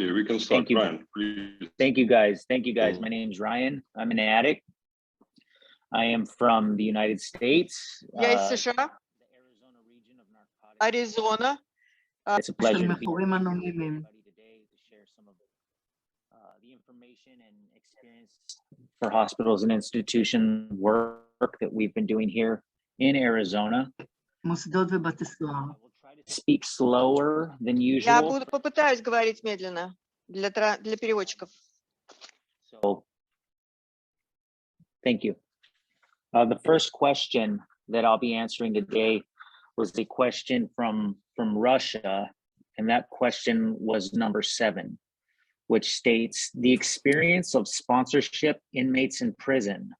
you. We can start. Thank you. Ryan, please. Thank you, guys. Thank you, guys. My name is Ryan. I'm an addict. I am from the United States. Я из США, the Arizona region of narcotics. Аризона. It's a pleasure to be מכורים אנונימיים. everybody today to share some of the information and experience for hospitals and institution work that we've been doing here in Arizona. מוסדות ובתי סוהר. I will try to speak slower than Я usual. попытаюсь говорить медленно для переводчиков. So, thank you. The first question that I'll be answering today was the question from Russia, and that question was number 7, which states the experience of sponsorship inmates in prison.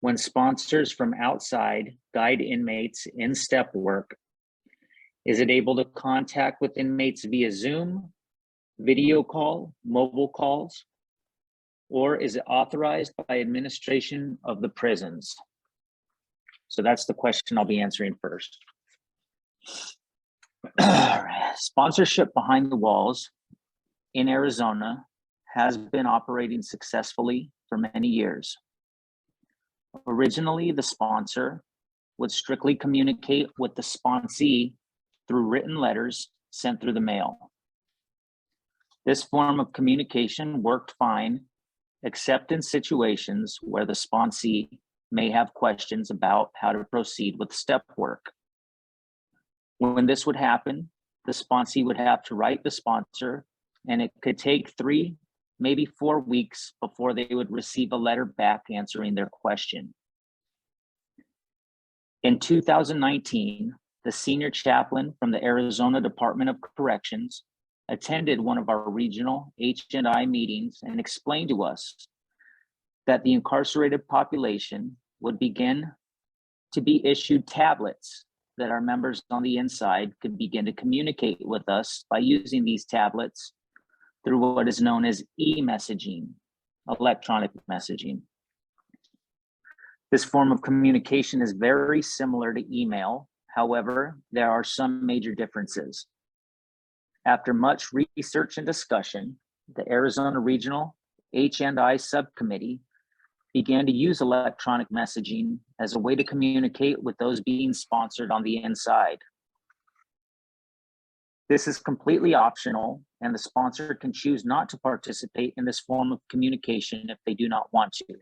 When sponsors from outside guide inmates in step work, is it able to contact with inmates via Zoom, video call, mobile calls, or is it authorized by administration of the prisons? So that's the question I'll be answering first. Sponsorship behind the walls in Arizona has been operating successfully for many years. Originally, the sponsor would strictly communicate with the sponsee through written letters sent through the mail. This form of communication worked fine, except in situations where the sponsee may have questions about how to proceed with step work. When this would happen, the sponsee would have to write the sponsor, and it could take 3, maybe 4 weeks before they would receive a letter back answering their question. In 2019, the senior chaplain from the Arizona Department of Corrections attended one of our regional H&I meetings and explained to us that the incarcerated population would begin to be issued tablets that our members on the inside could begin to communicate with us by using these tablets through what is known as e-messaging, electronic messaging. This form of communication is very similar to email. However, there are some major differences. After much research and discussion, the Arizona Regional H&I Subcommittee began to use electronic messaging as a way to communicate with those being sponsored on the inside. This is completely optional, and the sponsor can choose not to participate in this form of communication if they do not want to.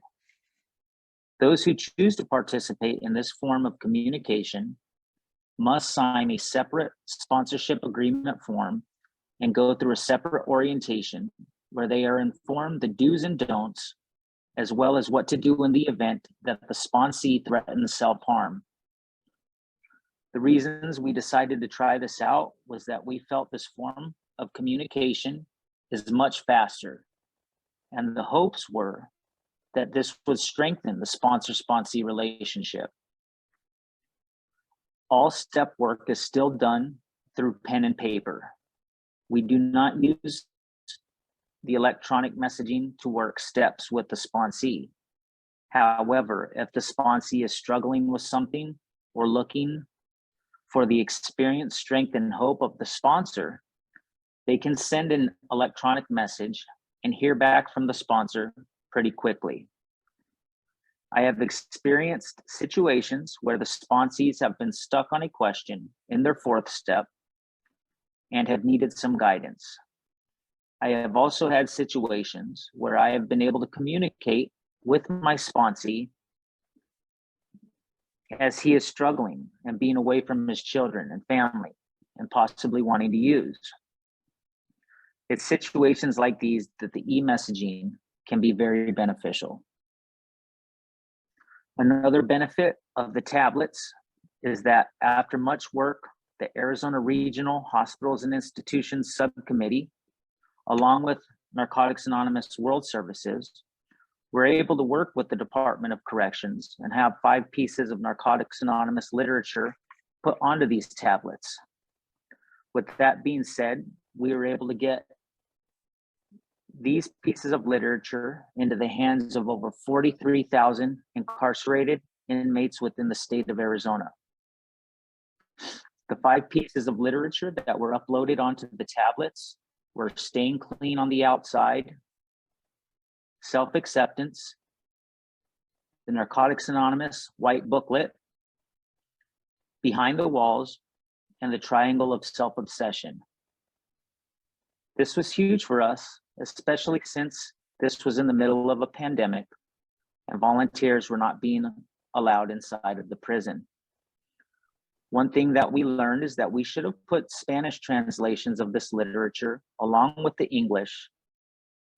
Those who choose to participate in this form of communication must sign a separate sponsorship agreement form and go through a separate orientation where they are informed the do's and don'ts, as well as what to do in the event that the sponsee threatens self-harm. The reasons we decided to try this out was that we felt this form of communication is much faster, and the hopes were that this would strengthen the sponsor-sponsee relationship. All step work is still done through pen and paper. We do not use the electronic messaging to work steps with the sponsee. However, if the sponsee is struggling with something or looking for the experience, strength, and hope of the sponsor, they can send an electronic message and hear back from the sponsor pretty quickly. I have experienced situations where the sponsees have been stuck on a question in their 4th step and have needed some guidance. I have also had situations where I have been able to communicate with my sponsee as he is struggling and being away from his children and family and possibly wanting to use. It's situations like these that the e-messaging can be very beneficial. Another benefit of the tablets is that after much work, the Arizona Regional Hospitals and Institutions Subcommittee, along with Narcotics Anonymous World Services, were able to work with the Department of Corrections and have 5 pieces of Narcotics Anonymous literature put onto these tablets. With that being said, we were able to get these pieces of literature into the hands of over 43,000 incarcerated inmates within the state of Arizona. The 5 pieces of literature that were uploaded onto the tablets were staying clean on the outside, self-acceptance, the Narcotics Anonymous white booklet, Behind the Walls, and the Triangle of Self-Obsession. This was huge for us, especially since this was in the middle of a pandemic and volunteers were not being allowed inside of the prison. One thing that we learned is that we should have put Spanish translations of this literature along with the English.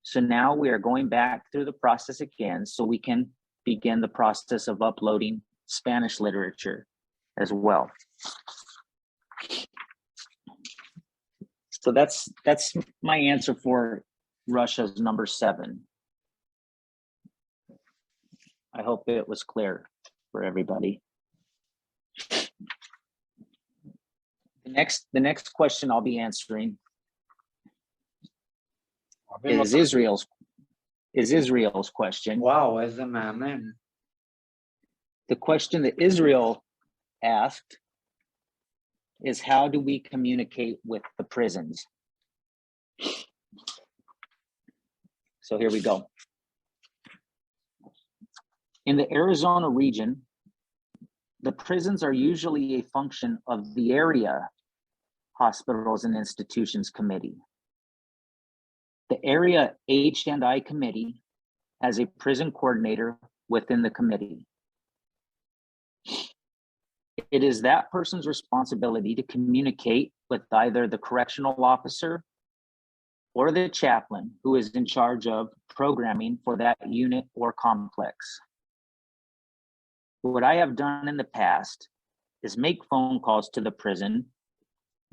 So now we are going back through the process again so we can begin the process of uploading Spanish literature as well. So that's my answer for Russia's number 7. I hope it was clear for everybody. The next question I'll be answering is Israel's question. וואו, איזה מהמם. The question that Israel asked is, how do we communicate with the prisons? So here we go. In the Arizona region, the prisons are usually a function of the area hospitals and institutions committee. The area H&I committee has a prison coordinator within the committee. It is that person's responsibility to communicate with either the correctional officer or the chaplain who is in charge of programming for that unit or complex. What I have done in the past is make phone calls to the prison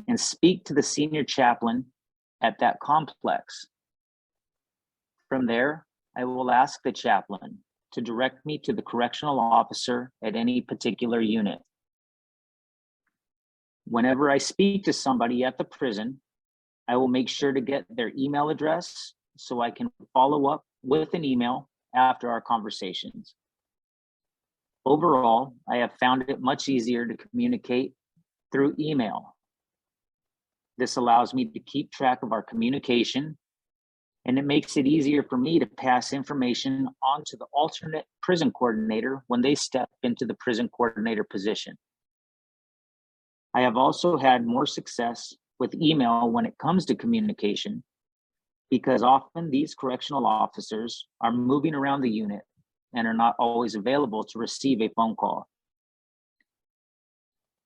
and speak to the senior chaplain at that complex. From there, I will ask the chaplain to direct me to the correctional officer at any particular unit. Whenever I speak to somebody at the prison, I will make sure to get their email address so I can follow up with an email after our conversations. Overall, I have found it much easier to communicate through email. This allows me to keep track of our communication, and it makes it easier for me to pass information on to the alternate prison coordinator when they step into the prison coordinator position. I have also had more success with email when it comes to communication, because often these correctional officers are moving around the unit and are not always available to receive a phone call.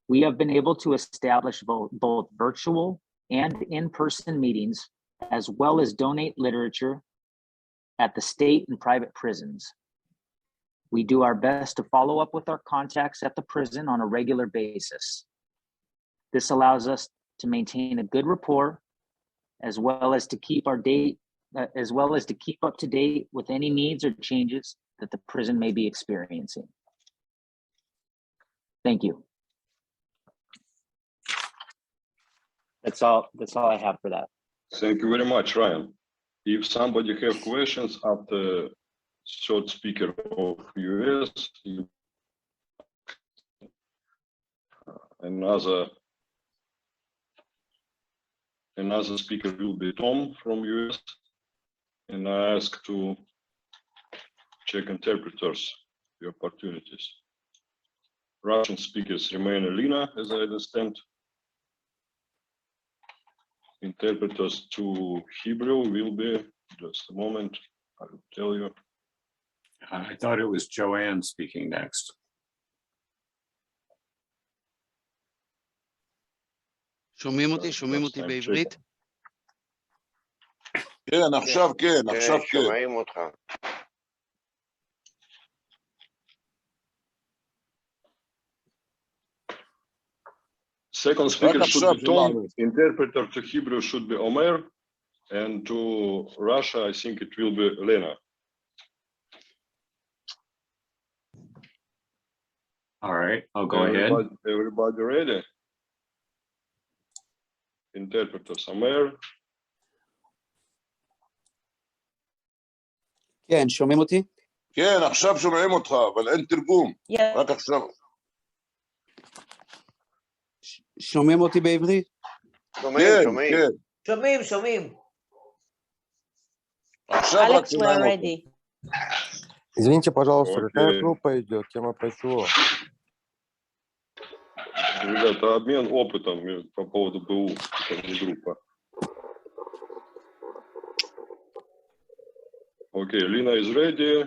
We have been able to establish both virtual and in-person meetings, as well as donate literature at the state and private prisons. We do our best to follow up with our contacts at the prison on a regular basis. This allows us to maintain a good rapport, as well as to keep up to date with any needs or changes that the prison may be experiencing. Thank you. That's all I have for that. Thank you very much, Ryan. If somebody have questions after third speaker of US, another speaker will be Tom from US, and I ask to check interpreters, the opportunities. Russian speakers remain Alina, as I understand. Interpreters to Hebrew will be, just a moment, I will tell you. I thought it was Joanne speaking next. שומעים אותי בעברית? כן, עכשיו כן, עכשיו כן. שומעים אותך. Second speaker should be Tom, interpreter to Hebrew should be Omer, and to Russia, I think it will be Lena. All right, I'll go ahead. Everybody ready? Interpreters Omer. כן, שומעים אותי? כן, עכשיו שומעים אותך, אבל אין תרגום. רק עכשיו. שומעים אותי בעברית? שומעים. כן. שומעים. עכשיו רק Alex, we שומעים are אותך. ready. Извините, пожалуйста, какая Окей. группа идет? Тема про чего? Ребята, обмен опытом по поводу БУ, это не группа. Окей, Lina is ready.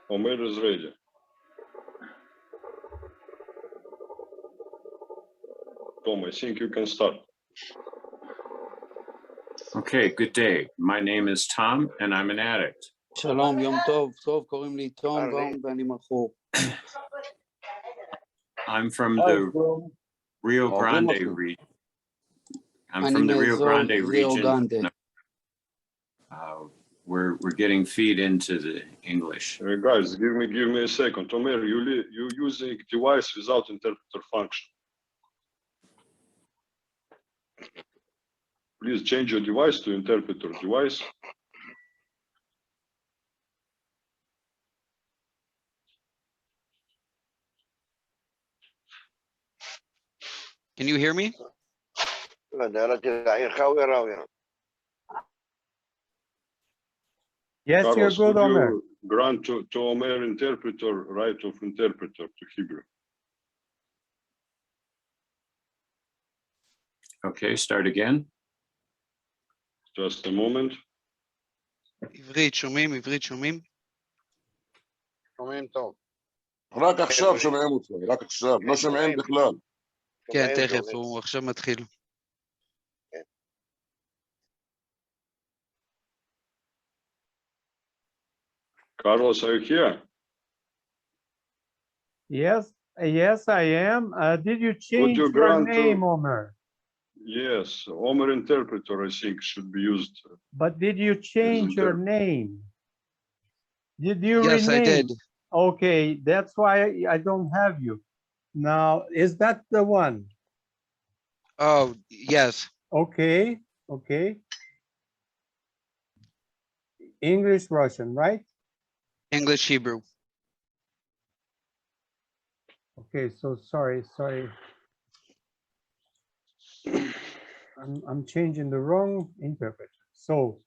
Omer is ready. Tom, I think you can start. Okay, good day. My name is Tom and I'm an addict. שלום, יום טוב, קוראים לי תום באום ואני מכור. I'm from the Rio Grande region. I'm from the Rio Grande region. We're getting feed into the English. Guys, give me a second. Omer, you using device without interpreter function. Please change your device to interpreter device. Can you hear me? לא יודע, לא תדע, עירך וראויה. Yes, you're Carlos, good, could Omer. you grant to Omer interpreter right of interpreter to Hebrew? Okay, start again. Just a moment. עברית, שומעים? שומעים טוב. רק עכשיו שומעים אותך, רק עכשיו, לא שומעים בכלל. כן, תכף, הוא עכשיו מתחיל. Carlos, are you here? Yes, I am. Did you change you your grant to- name, Omer? Yes, Omer interpreter, I think, should be used. But did you change your name? Did you Yes, I rename? did. Okay, that's why I don't have you. Now, is that the one? Oh, yes. Okay. English, Russian, right? English, Hebrew. Okay, so sorry. I'm changing the wrong interpreter. So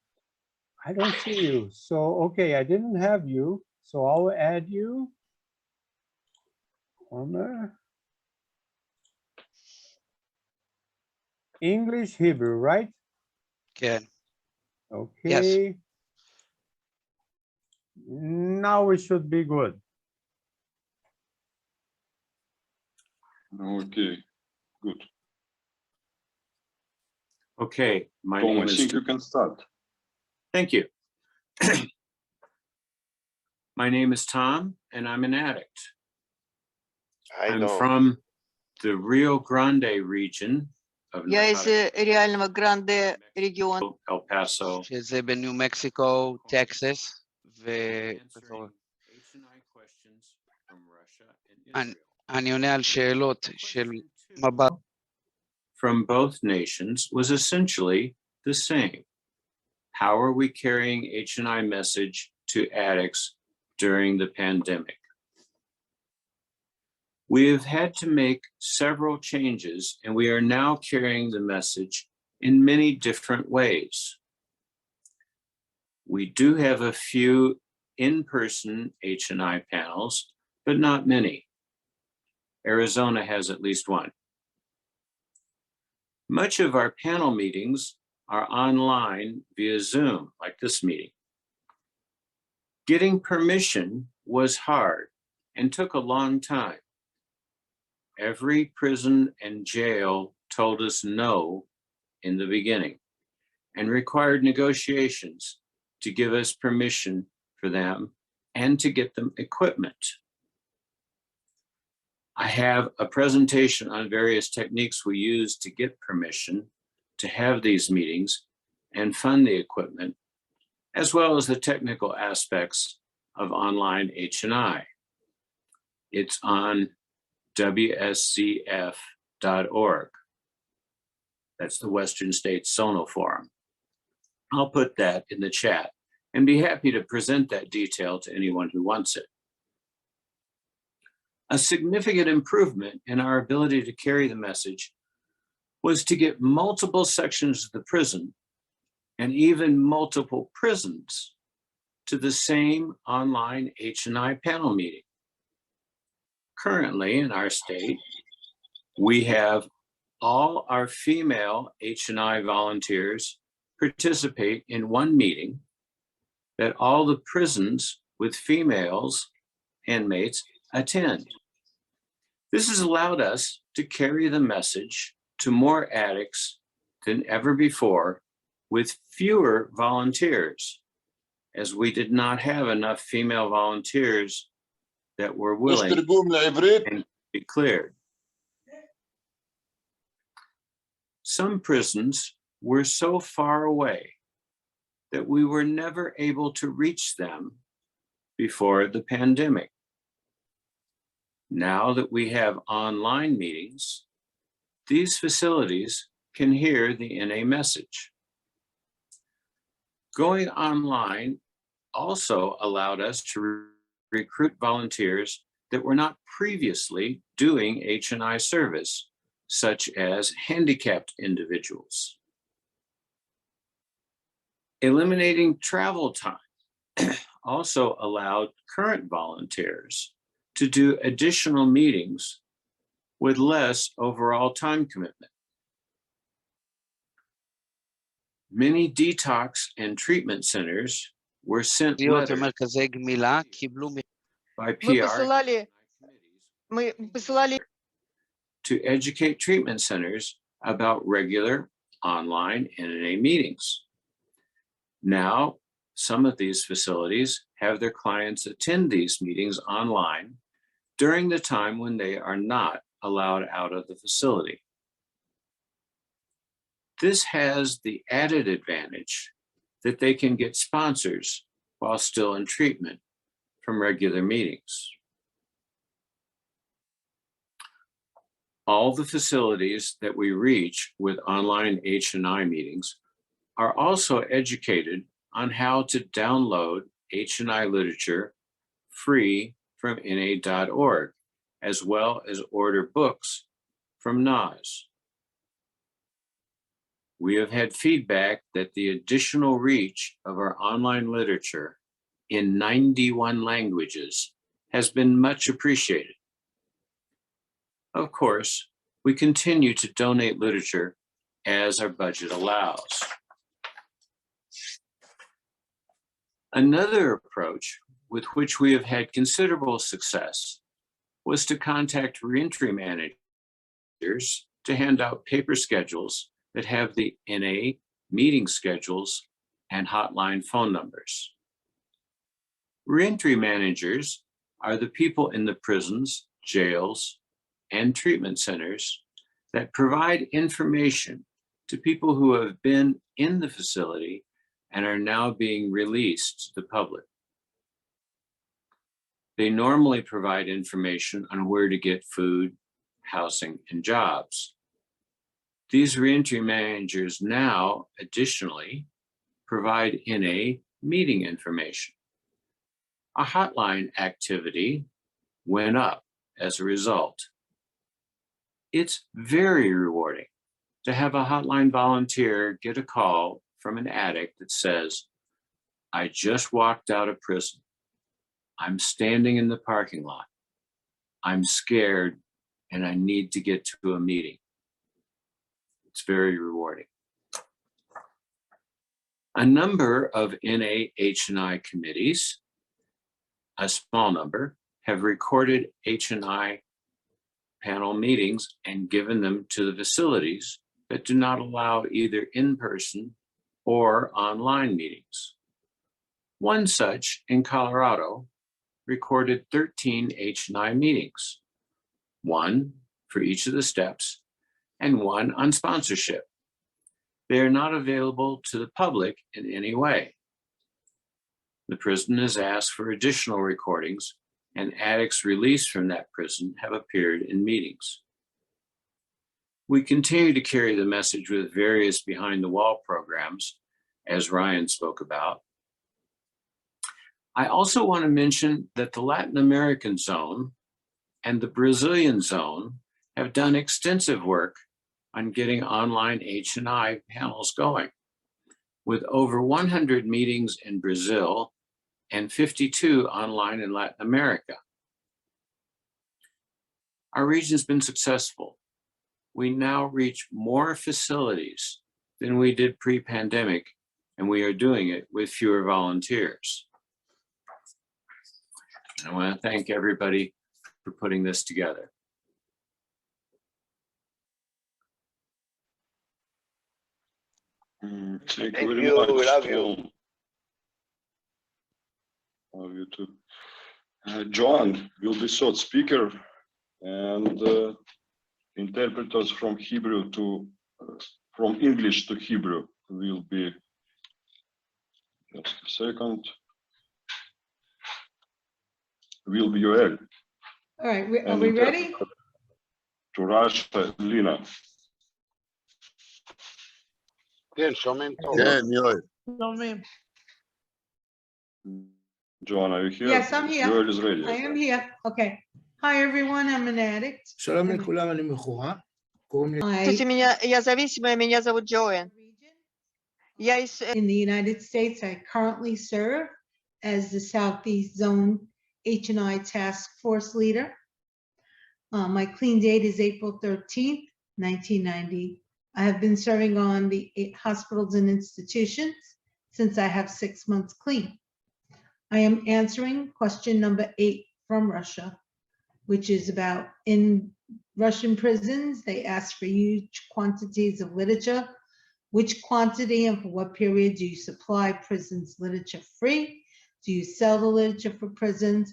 I don't see you. So, okay, I didn't have you. So I'll add you. Omer. English, Hebrew, right? כן. Okay. Now we should be good. Okay, good. Okay, my Tom, I name is. think you can start. Thank you. My name is Tom and I'm an addict. I'm from the Rio Grande region of Я из Nevada, реального Гранде региона. El Paso. שזה בניו מקסיקו, טקסס, Answering H&I questions from Russia and Israel. אני עונה על שאלות של Question two מבט. from both nations was essentially the same. How are we carrying H&I message to addicts during the pandemic? We have had to make several changes, and we are now carrying the message in many different ways. We do have a few in-person H&I panels, but not many. Arizona has at least one. Much of our panel meetings are online via Zoom, like this meeting. Getting permission was hard and took a long time. Every prison and jail told us no in the beginning and required negotiations to give us permission for them and to get them equipment. I have a presentation on various techniques we use to get permission to have these meetings and fund the equipment, as well as the technical aspects of online H&I. It's on WSCF.org. That's the Western States Sono Forum. I'll put that in the chat and be happy to present that detail to anyone who wants it. A significant improvement in our ability to carry the message was to get multiple sections of the prison and even multiple prisons to the same online H&I panel meeting. Currently in our state, we have all our female H&I volunteers participate in one meeting that all the prisons with females inmates attend. This has allowed us to carry the message to more addicts than ever before with fewer volunteers, as we did not have enough female volunteers that were יש willing to תרגום לעברית? be cleared. Some prisons were so far away that we were never able to reach them before the pandemic. Now that we have online meetings, these facilities can hear the NA message. Going online also allowed us to recruit volunteers that were not previously doing H&I service, such as handicapped individuals. Eliminating travel time also allowed current volunteers to do additional meetings with less overall time commitment. Many detox and treatment centers were sent להיות letters למרכזי גמילה קיבלו by Мы PR посылали, мы посылали to educate treatment centers about regular online NNA meetings. Now, some of these facilities have their clients attend these meetings online during the time when they are not allowed out of the facility. This has the added advantage that they can get sponsors while still in treatment from regular meetings. All the facilities that we reach with online H&I meetings are also educated on how to download H&I literature free from NA.org, as well as order books from NAS. We have had feedback that the additional reach of our online literature in 91 languages has been much appreciated. Of course, we continue to donate literature as our budget allows. Another approach with which we have had considerable success was to contact reentry managers to hand out paper schedules that have the NA meeting schedules and hotline phone numbers. Reentry managers are the people in the prisons, jails, and treatment centers that provide information to people who have been in the facility and are now being released to the public. They normally provide information on where to get food, housing, and jobs. These reentry managers now additionally provide NA meeting information. A hotline activity went up as a result. It's very rewarding to have a hotline volunteer get a call from an addict that says, "I just walked out of prison. I'm standing in the parking lot. I'm scared and I need to get to a meeting." It's very rewarding. A number of NA H&I committees, a small number, have recorded H&I panel meetings and given them to the facilities that do not allow either in-person or online meetings. One such in Colorado recorded 13 H&I meetings, one for each of the steps and one on sponsorship. They are not available to the public in any way. The prison has asked for additional recordings, and addicts released from that prison have appeared in meetings. We continue to carry the message with various behind the wall programs, as Ryan spoke about. I also want to mention that the Latin American zone and the Brazilian zone have done extensive work on getting online H&I panels going. with over 100 meetings in Brazil and 52 online in Latin America. Our region's been successful. We now reach more facilities than we did pre-pandemic, and we are doing it with fewer volunteers. I want to thank everybody for putting this together. Thank Thank you very you, much, we love you. Tom. Love you too. Joan will be short speaker, and interpreters from Hebrew to from English to Hebrew will be just a second. Will be Yoel. All right, are and we ready? To Russia, Lina. כן, שומעים טוב. כן, יואל. Joan, are you here? Yes, I'm here. Yoel is ready. I am here. Okay. Hi, everyone. I'm an addict. שלום לכולם, אני מכורה. קוראים לי Здравствуйте, я зависимая, меня зовут Джоэн. Я in the United States. I currently serve as the Southeast Zone H&I Task Force leader. My clean date is April 13th, 1990. I have been serving on the 8 hospitals and institutions since I have 6 months clean. I am answering question number 8 from Russia, which is about in Russian prisons, they ask for huge quantities of literature. Which quantity and for what period do you supply prisons literature free? Do you sell the literature for prisons?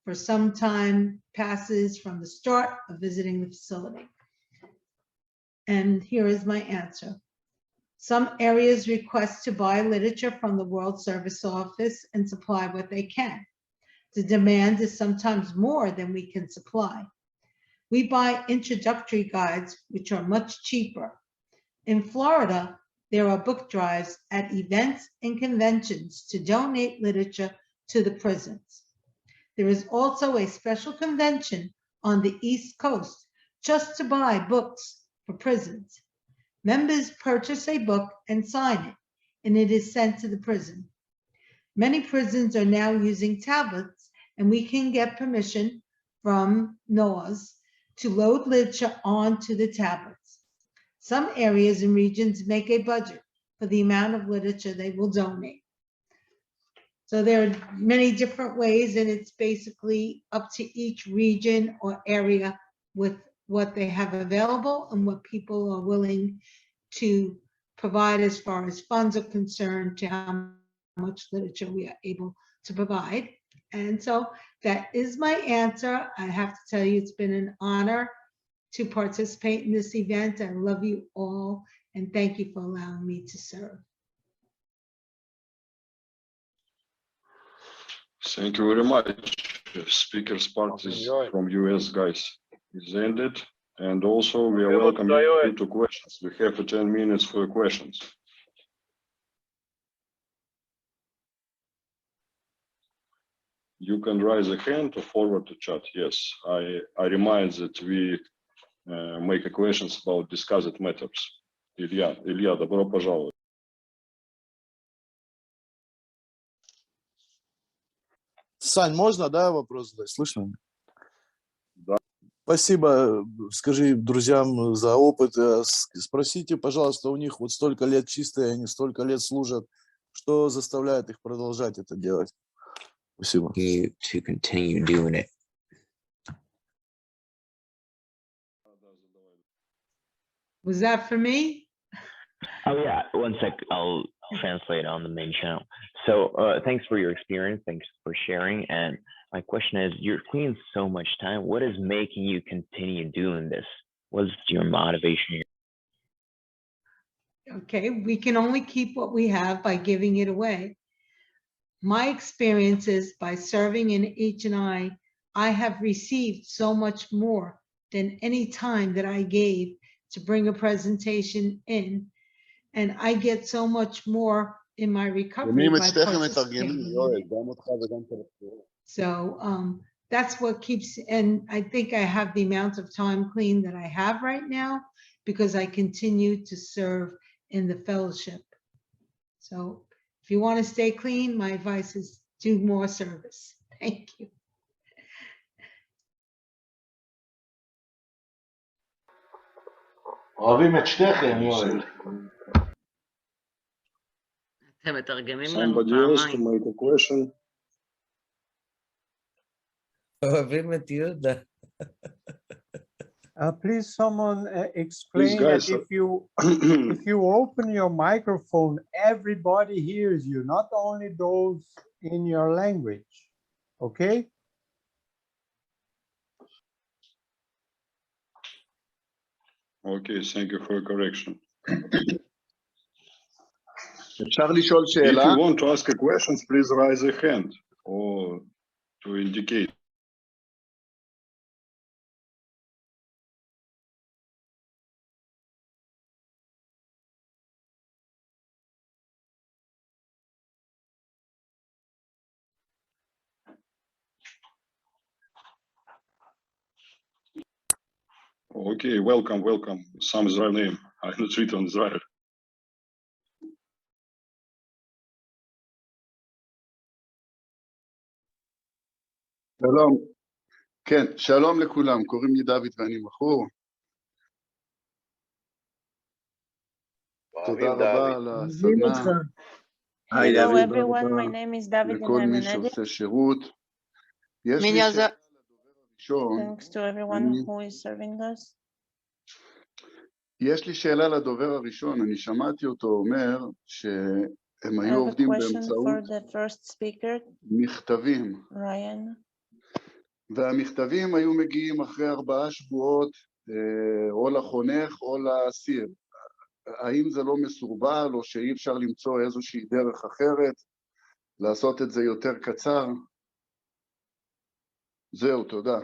For some time passes from the start of visiting the facility. And here is my answer. Some areas request to buy literature from the World Service Office and supply what they can. The demand is sometimes more than we can supply. We buy introductory guides, which are much cheaper. In Florida, there are book drives at events and conventions to donate literature to the prisons. There is also a special convention on the East Coast just to buy books for prisons. Members purchase a book and sign it, and it is sent to the prison. Many prisons are now using tablets, and we can get permission from NOAAs to load literature onto the tablets. Some areas and regions make a budget for the amount of literature they will donate. So there are many different ways, and it's basically up to each region or area with what they have available and what people are willing to provide as far as funds are concerned to how much literature we are able to provide. And so that is my answer. I have to tell you, it's been an honor to participate in this event. I love you all, and thank you for allowing me to serve. Thank you very much. Speakers part is from US guys is ended. And also we are welcoming you to questions. We have 10 minutes for questions. You can raise a hand or forward to chat. Yes, I remind that we make a questions about discussed matters. Илья, добро пожаловать. Сань, можно, да, вопрос задать? Слышно? Да. Спасибо, скажи друзьям за опыт. Спросите, пожалуйста, у них вот столько лет чистые, они столько лет служат. Что заставляет их продолжать это делать? Спасибо. To continue doing it. Was that for me? Oh yeah, one sec. I'll translate on the main channel. So thanks for your experience. Thanks for sharing. And my question is, you're cleaning so much time. What is making you continue doing this? What's your motivation? Okay, we can only keep what we have by giving it away. My experience is by serving in H&I, I have received so much more than any time that I gave to bring a presentation in. And I get so much more in my recovery by participating. So that's what keeps, and I think I have the amount of time clean that I have right now because I continue to serve in the fellowship. So if you want to stay clean, my advice is do more service. Thank you. אוהבים את שתיכם, יואל. אתם מתרגמים לנו Somebody else to פעמיים. make a question? אוהבים את יהודה. Please, someone explain that guys, if you open your microphone, everybody hears you, not only those in your language. Okay? Okay, thank you for your correction. אפשר לשאול If שאלה? you want to ask a question, please raise a hand or to indicate. Okay, welcome, welcome. Some Israel name. I'm not written on Israel. שלום. כן, שלום לכולם, קוראים לי דוד ואני בחור. תודה רבה על הסדנה. Hello everyone, my name is David and לכל I'm מי an addict. שעושה שירות. יש לי Меня שאלה за- לדובר הראשון. Thanks to everyone who is serving us. יש לי שאלה לדובר הראשון, אני שמעתי אותו אומר שהם I היו have a עובדים question באמצעות for the first speaker, מכתבים, Ryan. והמכתבים היו מגיעים אחרי 4 שבועות או לחונך או לאסיר. האם זה לא מסורבל או שאי אפשר למצוא איזושהי דרך אחרת, לעשות את זה יותר קצר? זהו, תודה.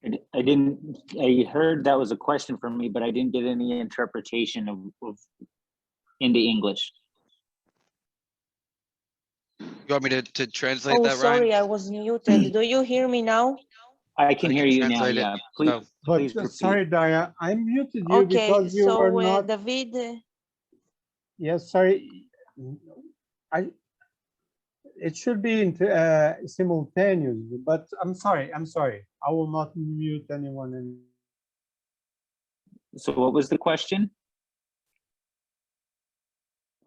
I heard that was a question for me, but I didn't get any interpretation of into English. You want me to translate Oh, that, sorry, Ryan? I was muted. Do you hear me now? I can hear you now, translate it. yeah. Please, Oh. But please repeat. sorry, Daya, I muted you Okay, because you were so not. David, Yes, sorry. It should be simultaneous, but I'm sorry. I will not mute anyone. So what was the question?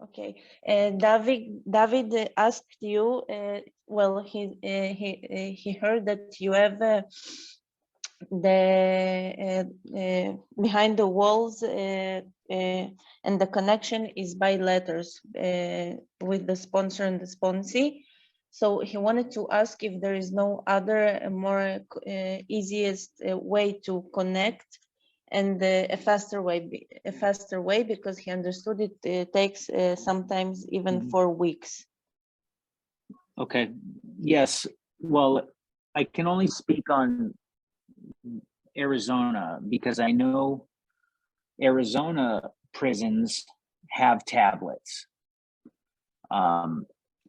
okay, David asked you, well, he heard that you have the behind the walls and the connection is by letters with the sponsor and the sponsee. So he wanted to ask if there is no other more easiest way to connect and a faster way because he understood it takes sometimes even 4 weeks. Okay, yes. Well, I can only speak on Arizona because I know Arizona prisons have tablets.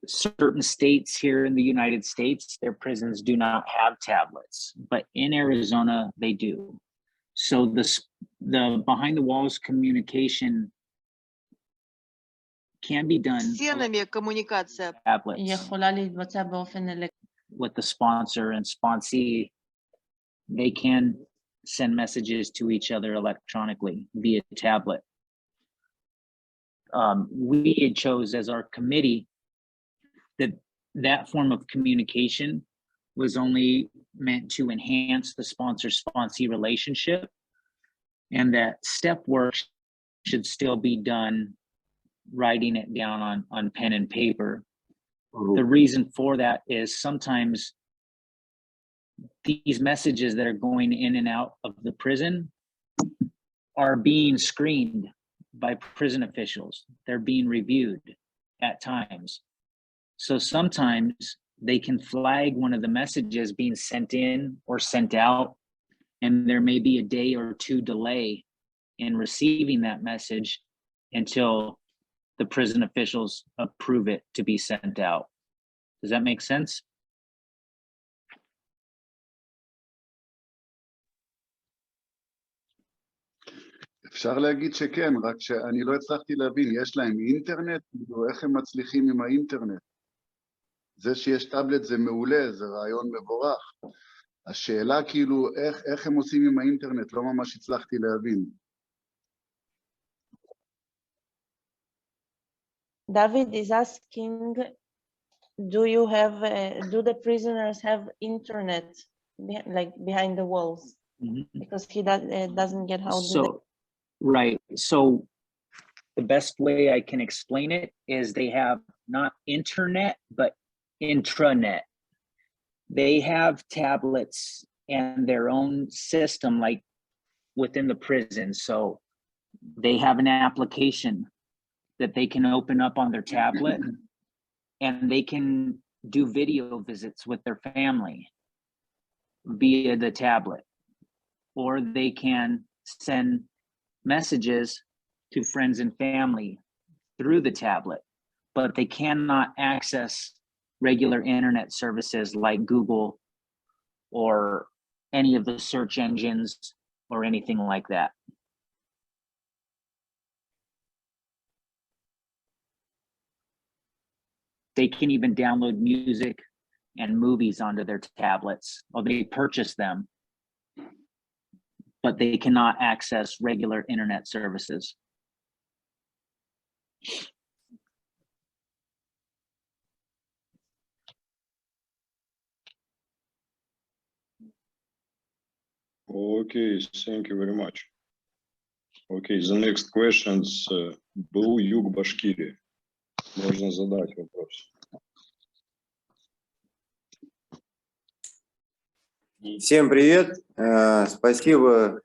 Certain states here in the United States, their prisons do not have tablets, but in Arizona they do. So the behind the walls communication can be done Стенами коммуникация. tablets יכולה להתבצע באופן with the sponsor and sponsee. They can send messages to each other electronically via tablet. We chose as our committee that form of communication was only meant to enhance the sponsor-sponsee relationship, and that step work should still be done writing it down on pen and paper. The reason for that is sometimes these messages that are going in and out of the prison are being screened by prison officials. They're being reviewed at times. So sometimes they can flag one of the messages being sent in or sent out, and there may be a day or 2 delay in receiving that message until the prison officials approve it to be sent out. Does that make sense? אפשר להגיד שכן, רק שאני לא הצלחתי להבין, יש להם אינטרנט? כאילו, איך הם מצליחים עם האינטרנט? זה שיש טאבלט זה מעולה, זה רעיון מבורך. השאלה כאילו, איך הם עושים עם האינטרנט? לא ממש הצלחתי להבין. David is asking, do the prisoners have internet like behind the walls? Because he doesn't get how. Right. So the best way I can explain it is they have not internet, but intranet. They have tablets and their own system, like within the prison. So they have an application that they can open up on their tablet and they can do video visits with their family via the tablet, or they can send messages to friends and family through the tablet, but they cannot access regular internet services like Google or any of the search engines or anything like that. They can even download music and movies onto their tablets, or they purchase them, but they cannot access regular internet services. Okay, thank you very much. Okay, the next questions. Был Юг Башкирии. Можно задать вопрос. Всем привет, спасибо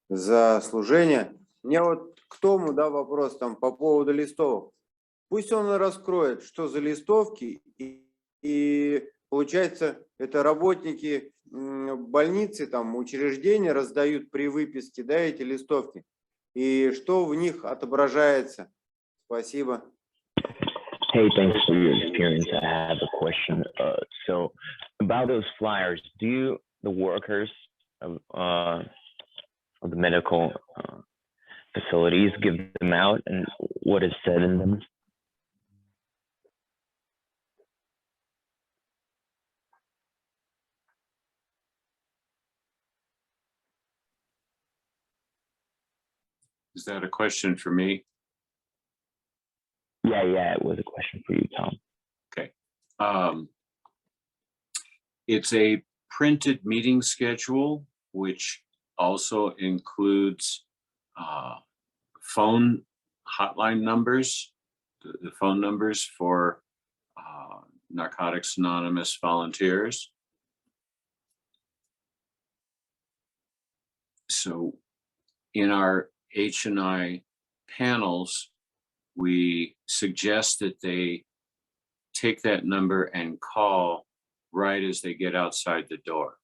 за служение. У меня вот к Тому, да, вопрос там по поводу листовок. Пусть он раскроет, что за листовки, и получается, это работники больницы, там, учреждения раздают при выписке, да, эти листовки, и что в них отображается. Спасибо. Hey, thanks for your experience. I have a question. So about those flyers, do the workers of the medical facilities give them out, and what is said in them? Is that a question for me? Yeah, it was a question for you, Tom. Okay. It's a printed meeting schedule, which also includes phone hotline numbers, the phone numbers for Narcotics Anonymous volunteers. So in our H&I panels, we suggest that they take that number and call right as they get outside the door.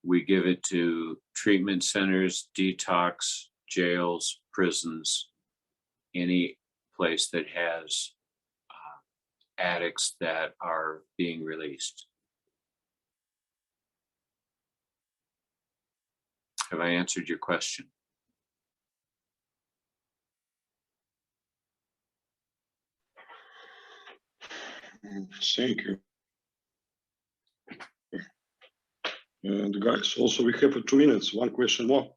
We give it to treatment centers, detox, jails, prisons, any place that has addicts that are being released. Have I answered your question? Thank you. And guys, also we have 2 minutes. One question more.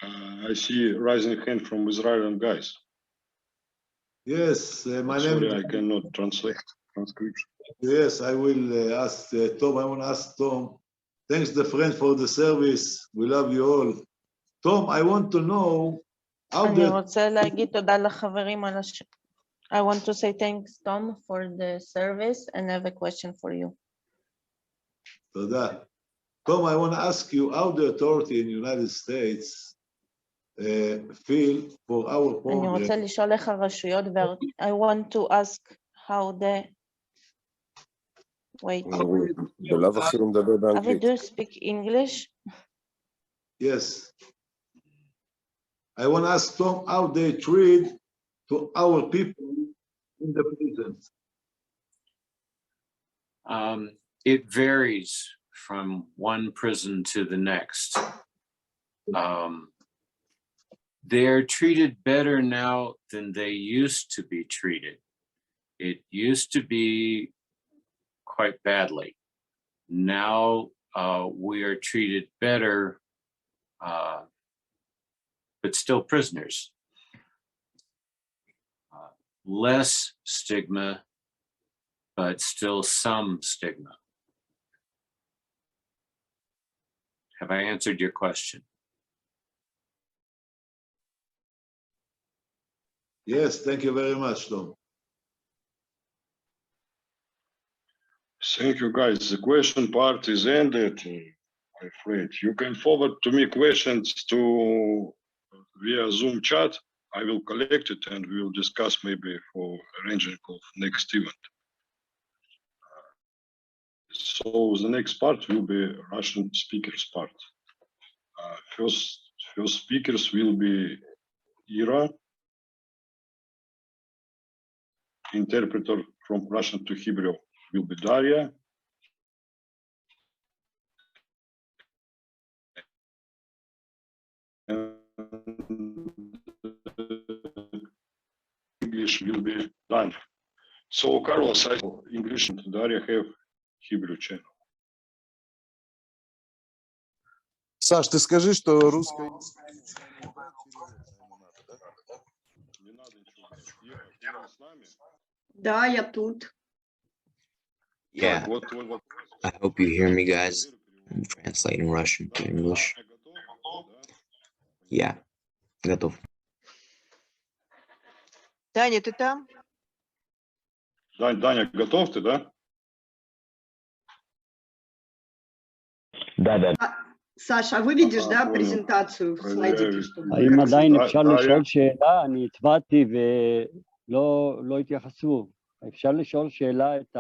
I see rising hand from Israeli guys. Yes, my name. Sorry, I cannot translate transcription. Yes, I will ask Tom. I want to ask Tom. Thanks, the friend, for the service. We love you all. Tom, I want to know how אני רוצה להגיד תודה לחברים על I want to say thanks, Tom, for the service, and I have a question for you. תודה. Tom, I want to ask you how the authority in the United States feel for our אני program. רוצה לשאול איך הרשויות, I want to ask how the... Wait. בלאו הכי הוא מדבר באנגלית. Avi, do you speak English? Yes. I want to ask Tom how they treat to our people in the prisons. It varies from one prison to the next. They're treated better now than they used to be treated. It used to be quite badly. Now we are treated better, but still prisoners. Less stigma, but still some stigma. Have I answered your question? Yes, thank you very much, Tom. Thank you, guys. The question part is ended, I'm afraid. You can forward to me questions to via Zoom chat. I will collect it and we will discuss maybe for arranging of next event. So the next part will be Russian speakers part. First speakers will be Ira, interpreter from Russian to Hebrew will be Daria. And English will be done. So Carlos, I English and Daria have Hebrew channel. Саш, ты скажи, что русская... Да, я тут. Yeah, I hope you hear me, guys. I'm translating Russian to English. Yeah, готов. Таня, ты там? Даня, готов ты, да? Да. Саша, а выведешь, да, презентацию в слайдике, чтобы... האם עדיין אפשר לשאול שאלה? אני הצבעתי ולא התייחסו. אפשר לשאול שאלה את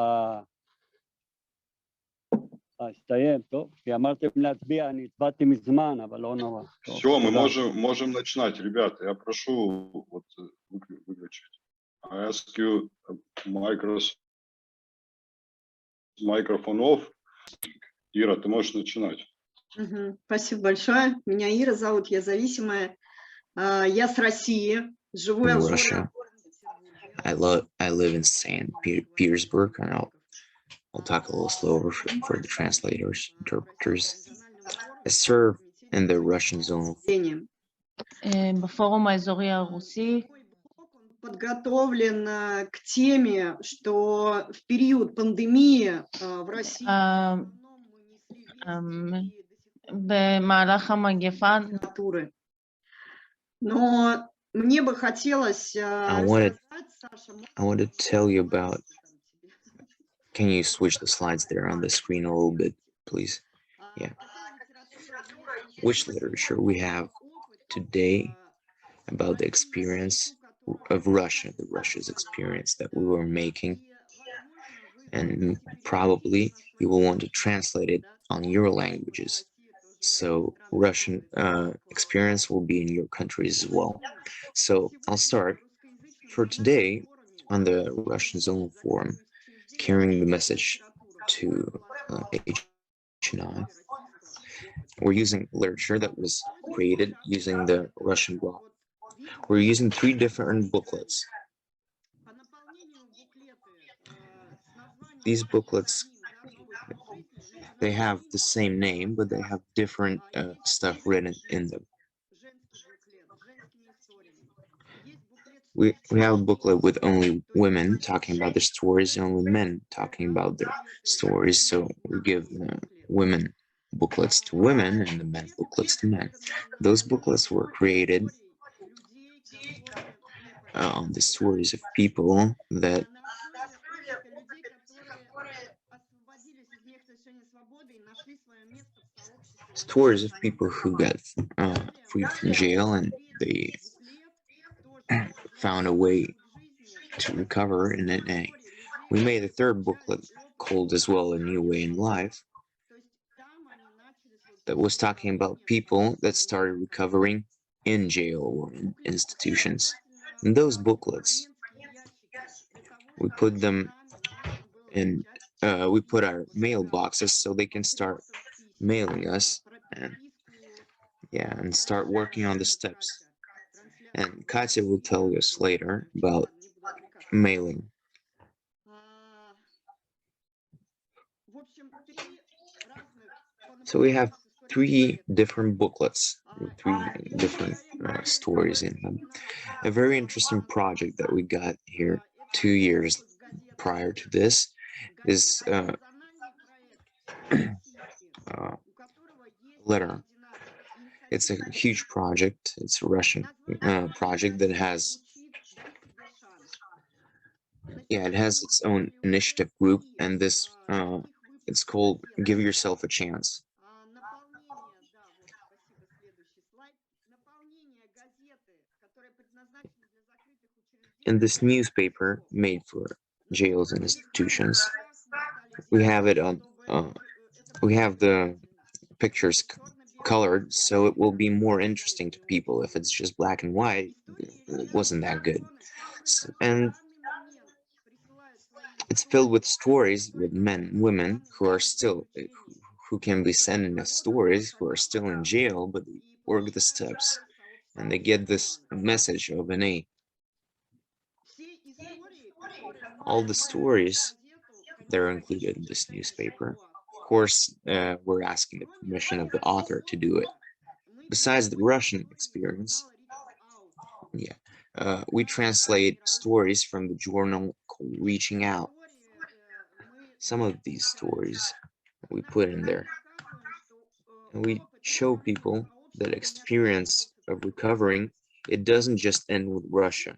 הסתיים, טוב? כי אמרתם להצביע, אני הצבעתי מזמן, אבל לא נורא. Все, мы можем начинать, ребята. Я прошу вот выключить. I ask you microphone off. Ира, ты можешь начинать. Спасибо большое. Меня Ира зовут, я зависимая. Я с России. Живу я в Russia. I live in St. Petersburg, and I'll talk a little slower for the translators, interpreters. I serve in the Russian zone. בפורום האזורי הרוסי. Подготовлен к теме, что в период пандемии в России במהלך המגפה. Но мне бы хотелось I want to tell you about. Can you switch the slides there on the screen a little bit, please? Yeah. Which literature we have today about the experience of Russia, Russia's experience that we were making, and probably you will want to translate it on your languages. So Russian experience will be in your countries as well. So I'll start for today on the Russian Zone Forum, carrying the message to HNI. We're using literature that was created using the Russian bloc. We're using 3 different booklets. These booklets, they have the same name, but they have different stuff written in them. We have a booklet with only women talking about their stories, and only men talking about their stories. So we give the women booklets to women and the men booklets to men. Those booklets were created on the stories of people that who got freed from jail, and they found a way to recover. And then we made a 3rd booklet called as well A New Way in Life, that was talking about people that started recovering in jail or in institutions. In those booklets, we put them in we put our mailboxes so they can start mailing us, and yeah, and start working on the steps. And Katya will tell us later about mailing. So we have 3 different booklets, with 3 different stories in them. A very interesting project that we got here 2 years prior to this is letter. It's a huge project. It's a Russian project that has, it has its own initiative group, and this it's called Give Yourself a Chance. In this newspaper made for jails and institutions, we have it on. We have the pictures colored, so it will be more interesting to people. If it's just black and white, it wasn't that good. And it's filled with stories with men and women who are still, who can be sending us stories, who are still in jail, but they work the steps and they get this message of an A. All the stories, they're included in this newspaper. Of course, we're asking the permission of the author to do it. Besides the Russian experience, we translate stories from the journal called Reaching Out. Some of these stories we put in there. And we show people that experience of recovering, it doesn't just end with Russia.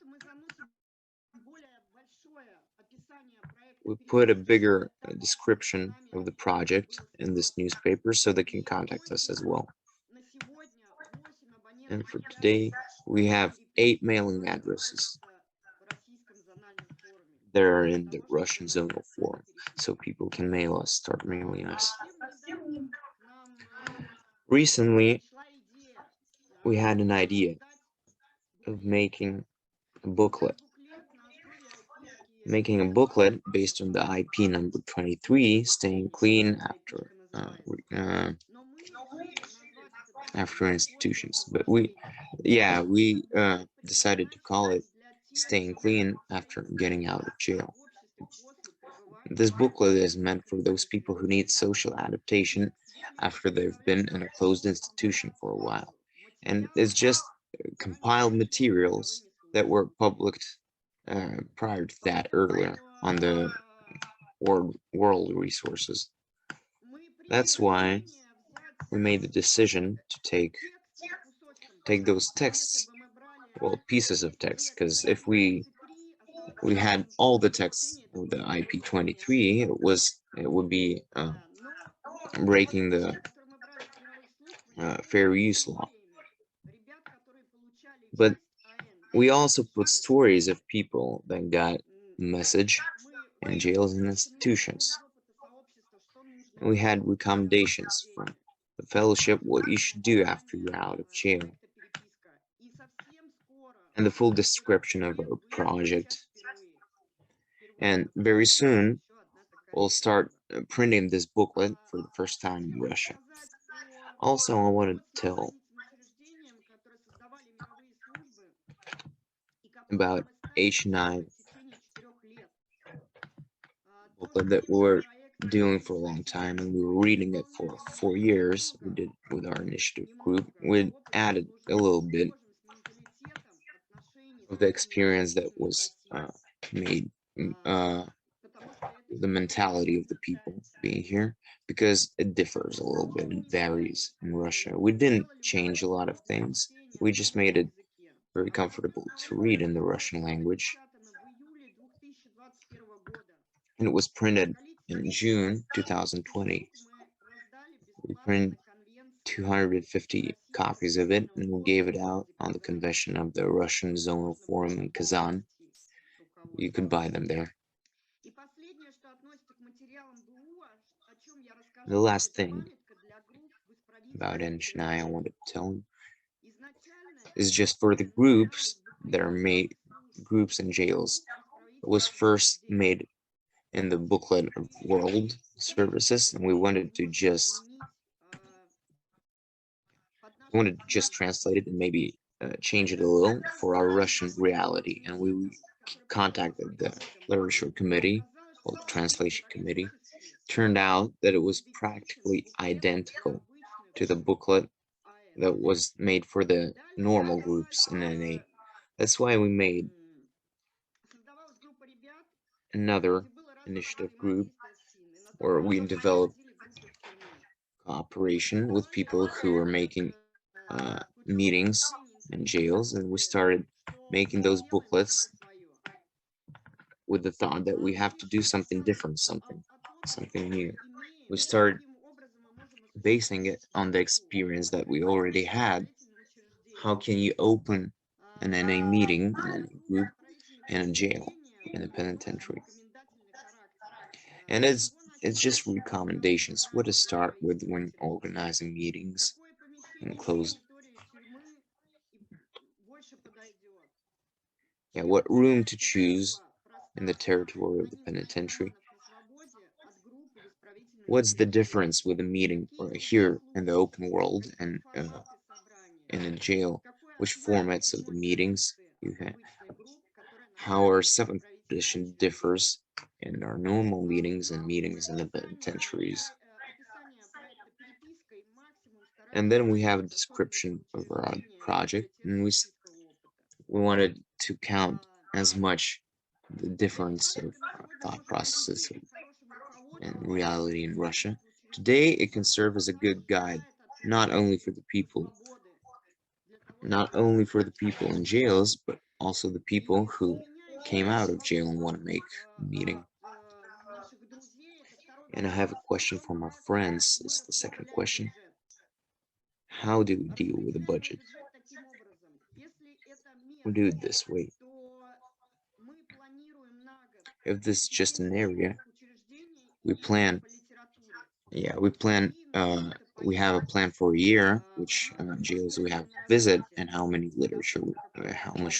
We put a bigger description of the project in this newspaper so they can contact us as well. And for today, we have 8 mailing addresses. They're in the Russian zonal form, so people can mail us, start mailing us. Recently, we had an idea of making a booklet. Making a booklet based on the IP number 23, staying clean after institutions. But we decided to call it Staying Clean After Getting Out of Jail. This booklet is meant for those people who need social adaptation after they've been in a closed institution for a while. And it's just compiled materials that were published prior to that earlier on the world resources. That's why we made the decision to take those texts, well, pieces of text, because if we had all the texts of the IP23, it would be breaking the fair use law. But we also put stories of people that got message in jails and institutions. And we had recommendations from the fellowship, what you should do after you're out of jail. And the full description of our project. And very soon, we'll start printing this booklet for the first time in Russia. Also, I want to tell about H&I booklet that we're doing for a long time, and we were reading it for 4 years. We did with our initiative group. We added a little bit of the experience that was made, the mentality of the people being here, because it differs a little bit, it varies in Russia. We didn't change a lot of things, we just made it very comfortable to read in the Russian language. And it was printed in June 2020. We printed 250 copies of it, and we gave it out on the convention of the Russian Zonal Forum in Kazan. You could buy them there. The last thing about H&I I wanted to tell you is just for the groups that are made, groups in jails. It was first made in the booklet of world services, and we wanted to just translate it and maybe change it a little for our Russian reality. And we contacted the literature committee, or translation committee. Turned out that it was practically identical to the booklet that was made for the normal groups in NA. That's why we made another initiative group where we developed cooperation with people who are making meetings in jails, and we started making those booklets with the thought that we have to do something different, something new. We started basing it on the experience that we already had. How can you open an NA meeting, an NA group in a jail, in a penitentiary? And it's just recommendations, what to start with when organizing meetings in closed. Yeah, what room to choose in the territory of the penitentiary. What's the difference with a meeting here in the open world and in a jail? Which formats of the meetings you have? How our 7th edition differs in our normal meetings and meetings in the penitentiaries. And then we have a description of our project, and we wanted to count as much the difference of thought processes and reality in Russia. Today, it can serve as a good guide, not only for the people in jails, but also the people who came out of jail and want to make a meeting. And I have a question for my friends. It's the second question. How do we deal with the budget? We do it this way. If this is just an area, we have a plan for a year, which jails we have to visit and how much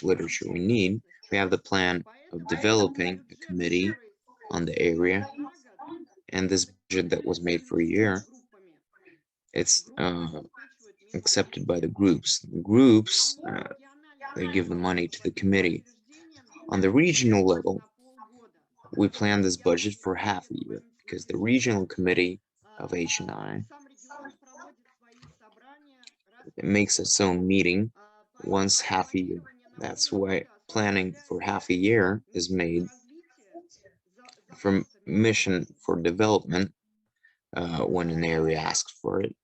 literature we need. We have the plan of developing a committee on the area, and this budget that was made for a year, it's accepted by the groups. The groups, they give the money to the committee. On the regional level, we plan this budget for half a year because the regional committee of HNI, it makes its own meeting once half a year. That's why planning for half a year is made from mission for development when an area asks for it,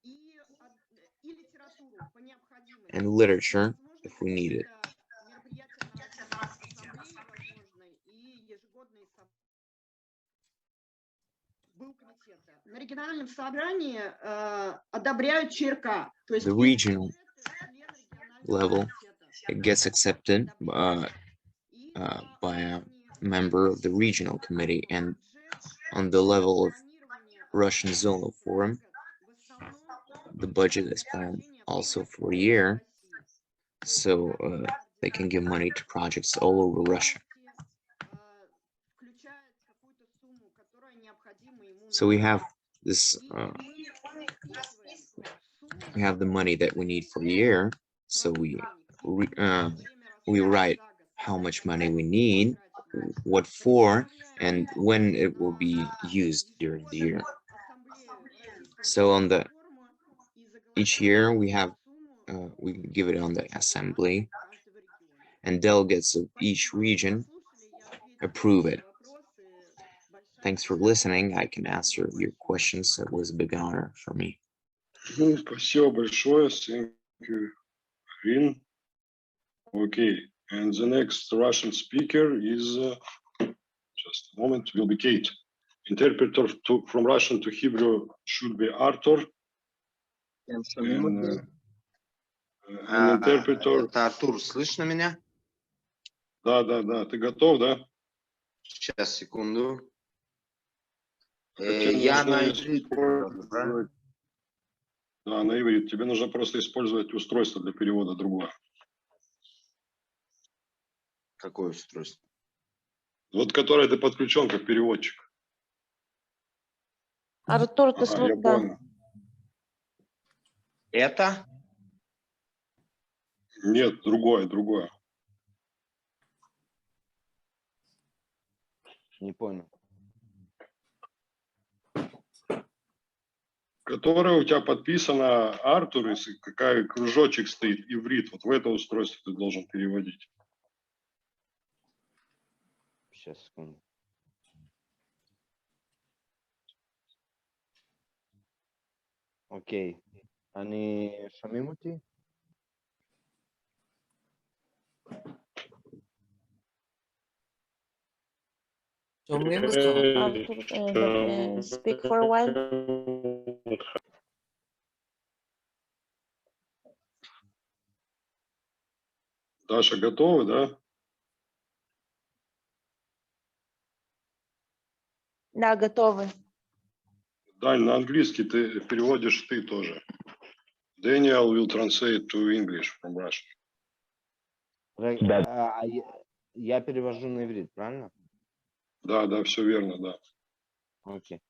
and literature if we need it. The regional level, it gets accepted by a member of the regional committee, and on the level of Russian Zonal Forum, the budget is planned also for a year, so they can give money to projects all over Russia. So we have this, we have the money that we need for a year, so we write how much money we need, what for, and when it will be used during the year. So on each year we give it on the assembly, and delegates of each region approve it. Thanks for listening. I can answer your questions. It was a big honor for me. Спасибо большое. Thank you, Irene. Okay, and the next Russian speaker is, just a moment, will be Kate. Interpreter from Russian to Hebrew should be Arthur. And interpreter... Это Артур, слышно меня? Да, ты готов, да? Сейчас, секунду. Я на иврите. Да, на иврите. Тебе нужно просто использовать устройство для перевода другое. Какое устройство? Вот которое ты подключен как переводчик. Артур, ты Я да. понял. Это? Нет, другое. Не понял. Которая у тебя подписана Артур, и какая кружочек стоит, иврит. Вот в это устройство ты должен переводить. Сейчас, секунду. אוקיי, שומעים אותי? שומעים אותך. Артур, speak for a while. Даша, готовы, да? Да, готовы. Дань, на английский ты переводишь ты тоже. Daniel will translate to English from Russian. Я перевожу на иврит, правильно? Да, все верно, да. Окей.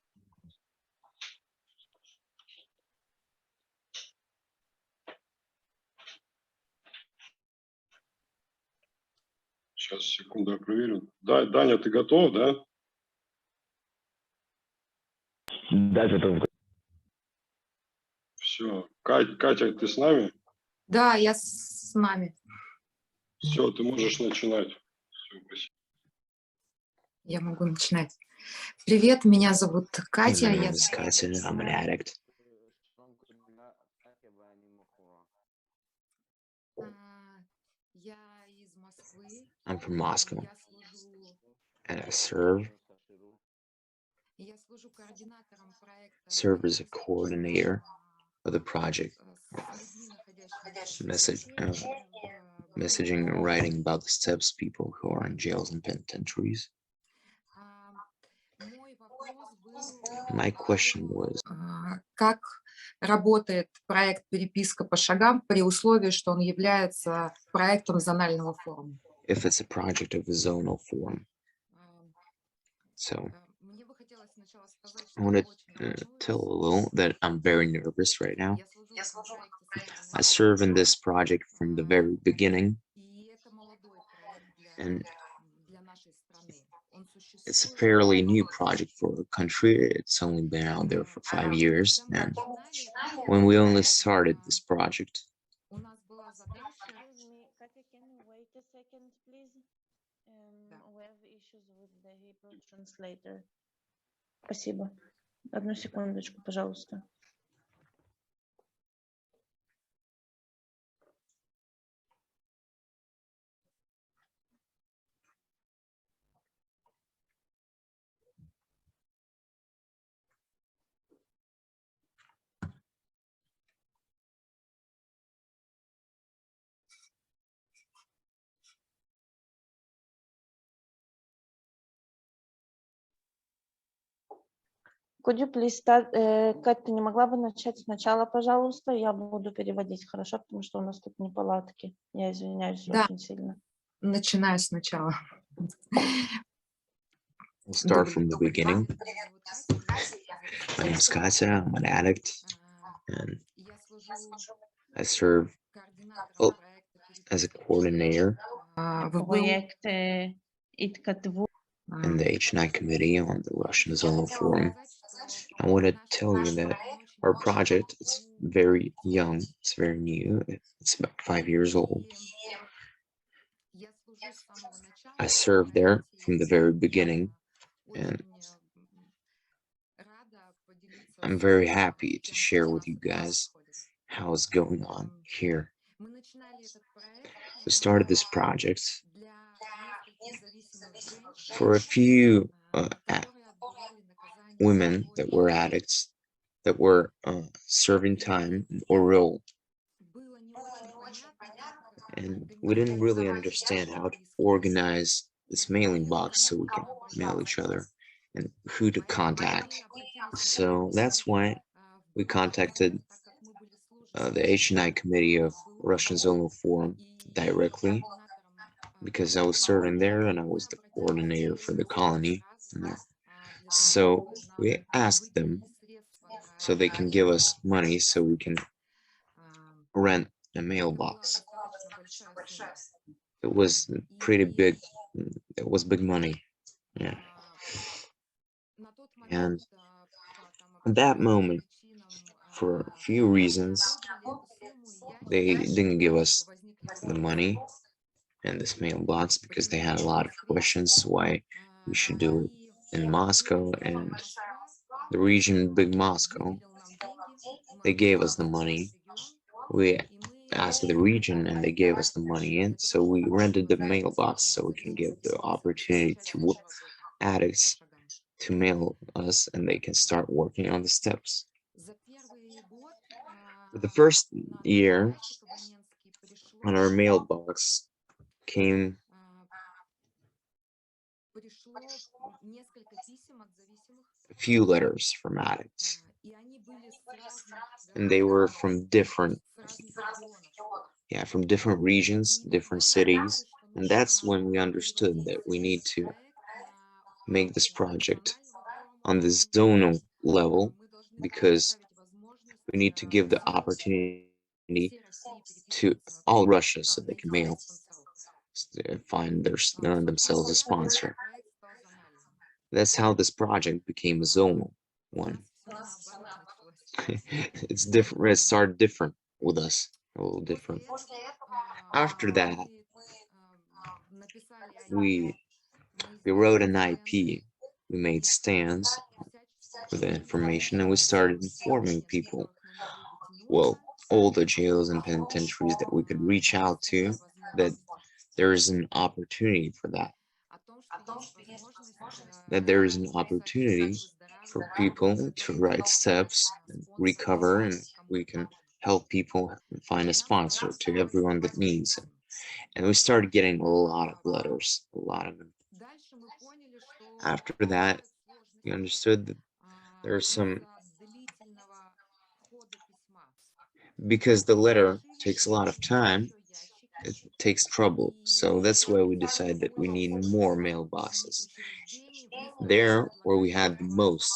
Сейчас, секунду, я проверю. Да, Даня, ты готов, да? Да, готов. Все. Катя, ты с нами? Да, я с нами. Все, ты можешь начинать. Все, спасибо. Я могу начинать. Привет, меня зовут Катя. My Я name is Katya, I'm an addict. из Москвы. I'm from Moscow, Я служу and I serve координатором проекта as a coordinator of the project, messaging and writing about the steps people who are in jails and penitentiaries. My question was, как работает проект «Переписка по шагам» при условии, что он является проектом зонального форума. if it's a project of a zonal form. So I want to tell a little that I'm very nervous right now. I serve in this project from the very beginning, and it's a fairly new project for the country. It's only been out there for 5 years, and when we only started this project, Excuse me, Katya, can you wait a second, please? We have issues with the Hebrew translator. Спасибо. Одну секундочку, пожалуйста. Could you please start, Кать, ты не могла бы начать сначала, пожалуйста? Я буду переводить, хорошо? Потому что у нас тут неполадки. Я извиняюсь очень сильно. Начинаю сначала. we'll start from the beginning. My name is Katya, I'm an addict, and I serve as a coordinator Проект ИТКТВ. in the H&I committee on the Russian Zonal Forum. I want to tell you that our project is very young, it's very new, it's about 5 years old. I served there from the very beginning, and I'm very happy to share with you guys how it's going on here. We started this project for a few women that were addicts that were serving time in Orel. And we didn't really understand how to organize this mailing box so we can mail each other and who to contact. So that's why we contacted the H&I committee of Russian Zonal Forum directly, because I was serving there and I was the coordinator for the colony. So we asked them so they can give us money so we can rent a mailbox. It was pretty big. It was big money. Yeah. And at that moment, for a few reasons, they didn't give us the money and this mailbox because they had a lot of questions why we should do it in Moscow and the region Big Moscow. They gave us the money. We asked the region and they gave us the money, and so we rented the mailbox so we can give the opportunity to addicts to mail us and they can start working on the steps. For the first year, on our mailbox came a few letters from addicts, and they were from different regions, different cities, and that's when we understood that we need to make this project on the zonal level because we need to give the opportunity to all Russia so they can mail, find themselves a sponsor. That's how this project became a zonal one. It's different. It started different with us, a little different. After that, we wrote an IP. We made stands with the information, and we started informing people. Well, all the jails and penitentiaries that we could reach out to, that there is an opportunity for that. That there is an opportunity for people to write steps and recover, and we can help people find a sponsor to everyone that needs it. And we started getting a lot of letters, a lot of them. After that, we understood that there are some, because the letter takes a lot of time, it takes trouble. So that's why we decided that we need more mailboxes. There, where we had the most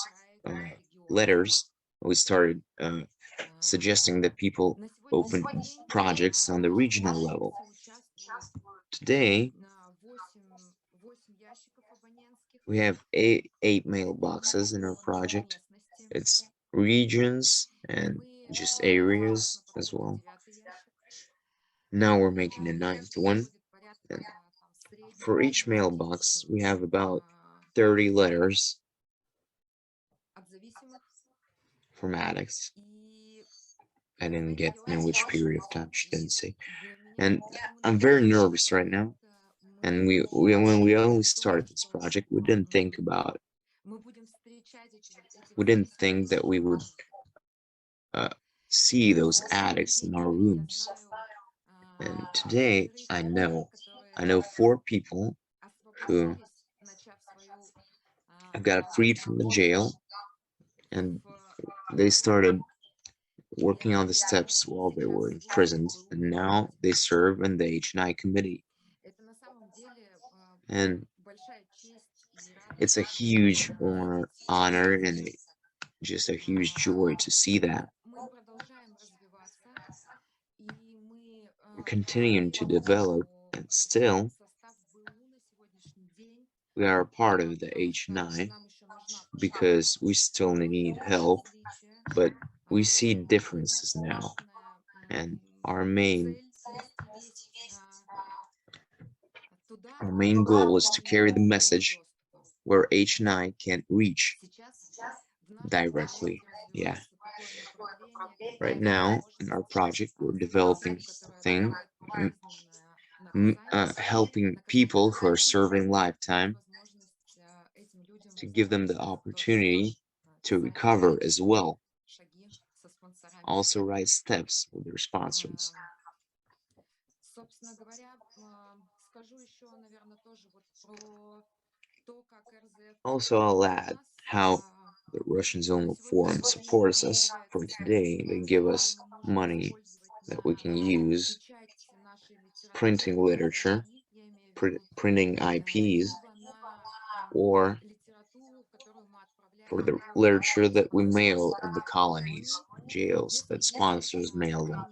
letters, we started suggesting that people open projects on the regional level. Today, we have eight mailboxes in our project. It's regions and just areas as well. Now we're making a 9th one. And for each mailbox, we have about 30 letters from addicts. I didn't get in which period of time, she didn't say. And I'm very nervous right now. And when we only started this project, we didn't think about it. We didn't think that we would see those addicts in our rooms. And today, I know 4 people who got freed from the jail, and they started working on the steps while they were imprisoned, and now they serve in the HNI committee. And it's a huge honor and just a huge joy to see that. We're continuing to develop, and still we are a part of the HNI because we still need help, but we see differences now, and our main goal is to carry the message where HNI can't reach directly. Yeah. Right now in our project, we're developing a thing, helping people who are serving lifetime to give them the opportunity to recover as well. Also write steps with their sponsors. Also, I'll add how the Russian Zonal Forum supports us. For today, they give us money that we can use, printing literature, printing IPs, or for the literature that we mail in the colonies, jails that sponsors mail them,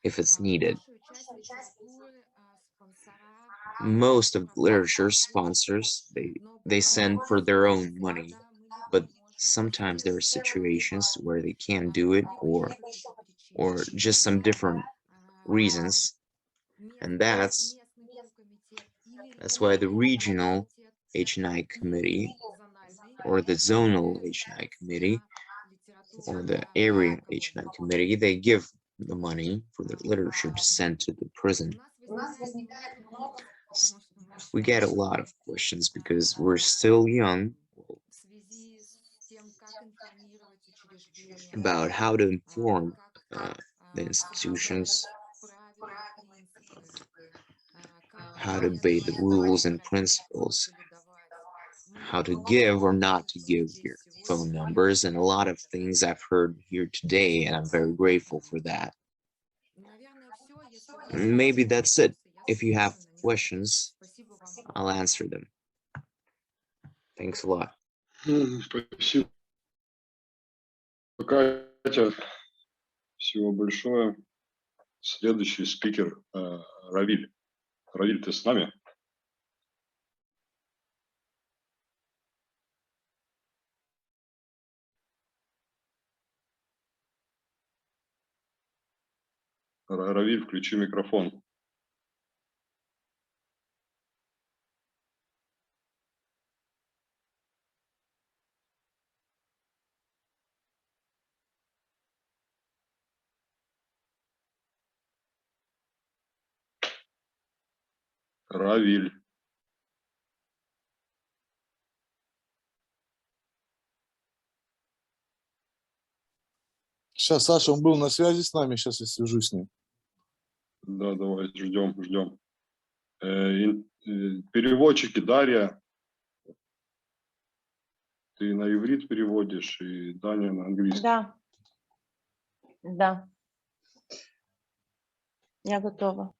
if it's needed. Most of the literature sponsors, they send for their own money, but sometimes there are situations where they can't do it or just some different reasons. And that's why the regional HNI committee or the zonal HNI committee or the area HNI committee, they give the money for the literature to send to the prison. We get a lot of questions because we're still young about how to inform the institutions, how to obey the rules and principles, how to give or not to give your phone numbers, and a lot of things I've heard here today, and I'm very grateful for that. Maybe that's it. If you have questions, I'll answer them. Thanks a lot. Спасибо, Катя. Всего большое. Следующий спикер Равиль. Равиль, ты с нами? Равиль, включи микрофон. Равиль. Сейчас Саша, он был на связи с нами, сейчас я свяжусь с ним. Да, давай, ждем. Переводчики, Дарья, ты на иврит переводишь, и Даня на английский. Да. Я готова.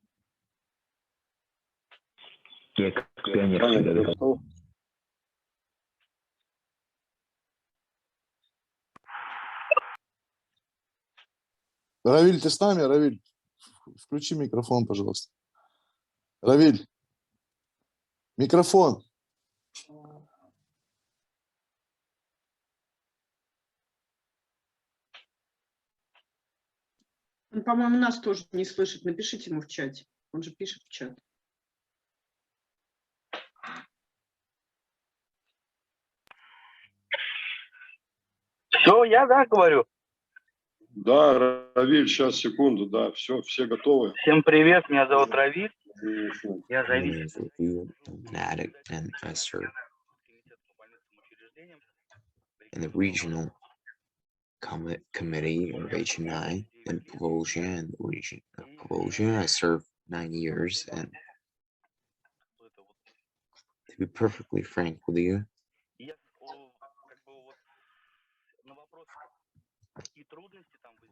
Я как пионер Даня, всегда ты готов. готов? Равиль, ты с нами? Равиль, включи микрофон, пожалуйста. Равиль, микрофон. Он, по-моему, нас тоже не слышит. Напишите ему в чате. Он же пишет в чат. Все, я говорю. Да, Равиль, сейчас, секунду, да, все готовы. Всем привет, меня зовут Равиль. Я My name зависим. is Raviv, I'm an addict, and I serve in the regional committee of HNI in Povozhia, in the region of Povozhia. I served 9 years, and to be perfectly frank with you,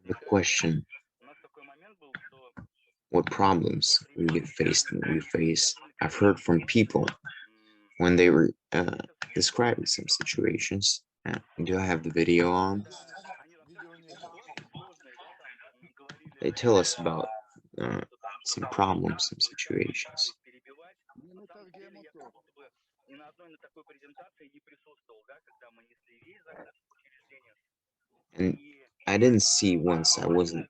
the question, what problems we get faced and we face, I've heard from people when they were describing some situations. Do I have the video on? They tell us about some problems, some situations. And I didn't see once I wasn't,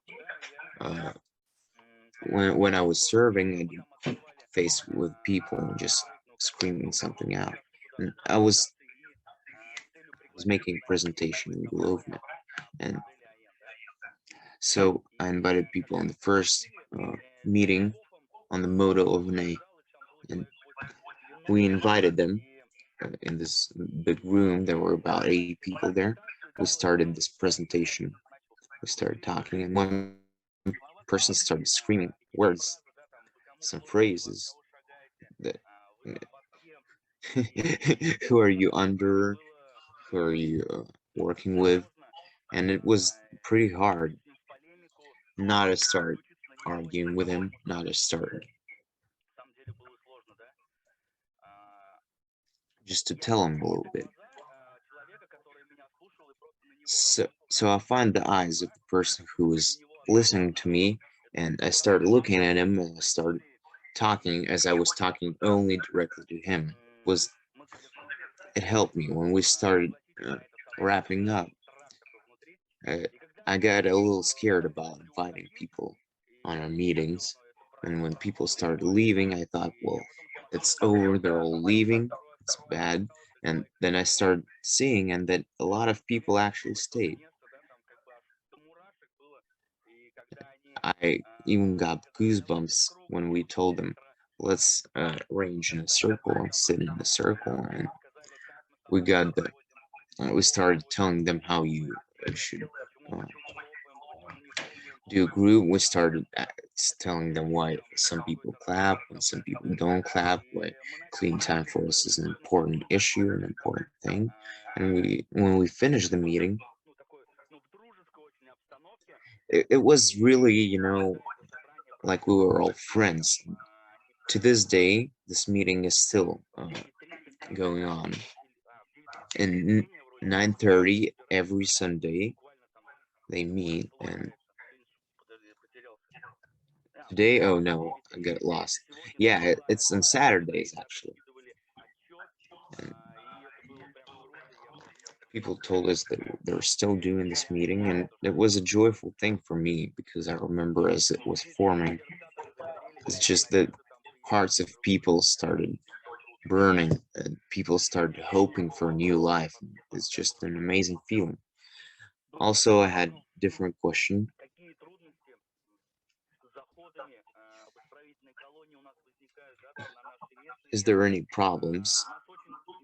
when I was serving, I didn't face with people and just screaming something out. And I was making a presentation in Golovna, and so I invited people on the first meeting on the Moto of Ney, and we invited them in this big room. There were about 80 people there. We started this presentation. We started talking, and one person started screaming words, some phrases that who are you under, who are you working with? And it was pretty hard not to start arguing with him, not to start just to tell him a little bit. So I find the eyes of the person who was listening to me, and I started looking at him, and I started talking as I was talking only directly to him. It helped me when we started wrapping up. I got a little scared about inviting people on our meetings, and when people started leaving, I thought, well, it's over, they're all leaving, it's bad. And then I started seeing, and that a lot of people actually stayed. I even got goosebumps when we told them, let's arrange in a circle and sit in a circle. And we started telling them how you should do a group. We started telling them why some people clap and some people don't clap, why clean time for us is an important issue, an important thing. And when we finished the meeting, it was really, like we were all friends. To this day, this meeting is still going on. And 9:30 every Sunday, they meet. And today, oh no, I got lost. Yeah, it's on Saturdays actually. And people told us that they're still doing this meeting, and it was a joyful thing for me because I remember as it was forming, it's just that hearts of people started burning and people started hoping for a new life. It's just an amazing feeling. Also, I had different question. Is there any problems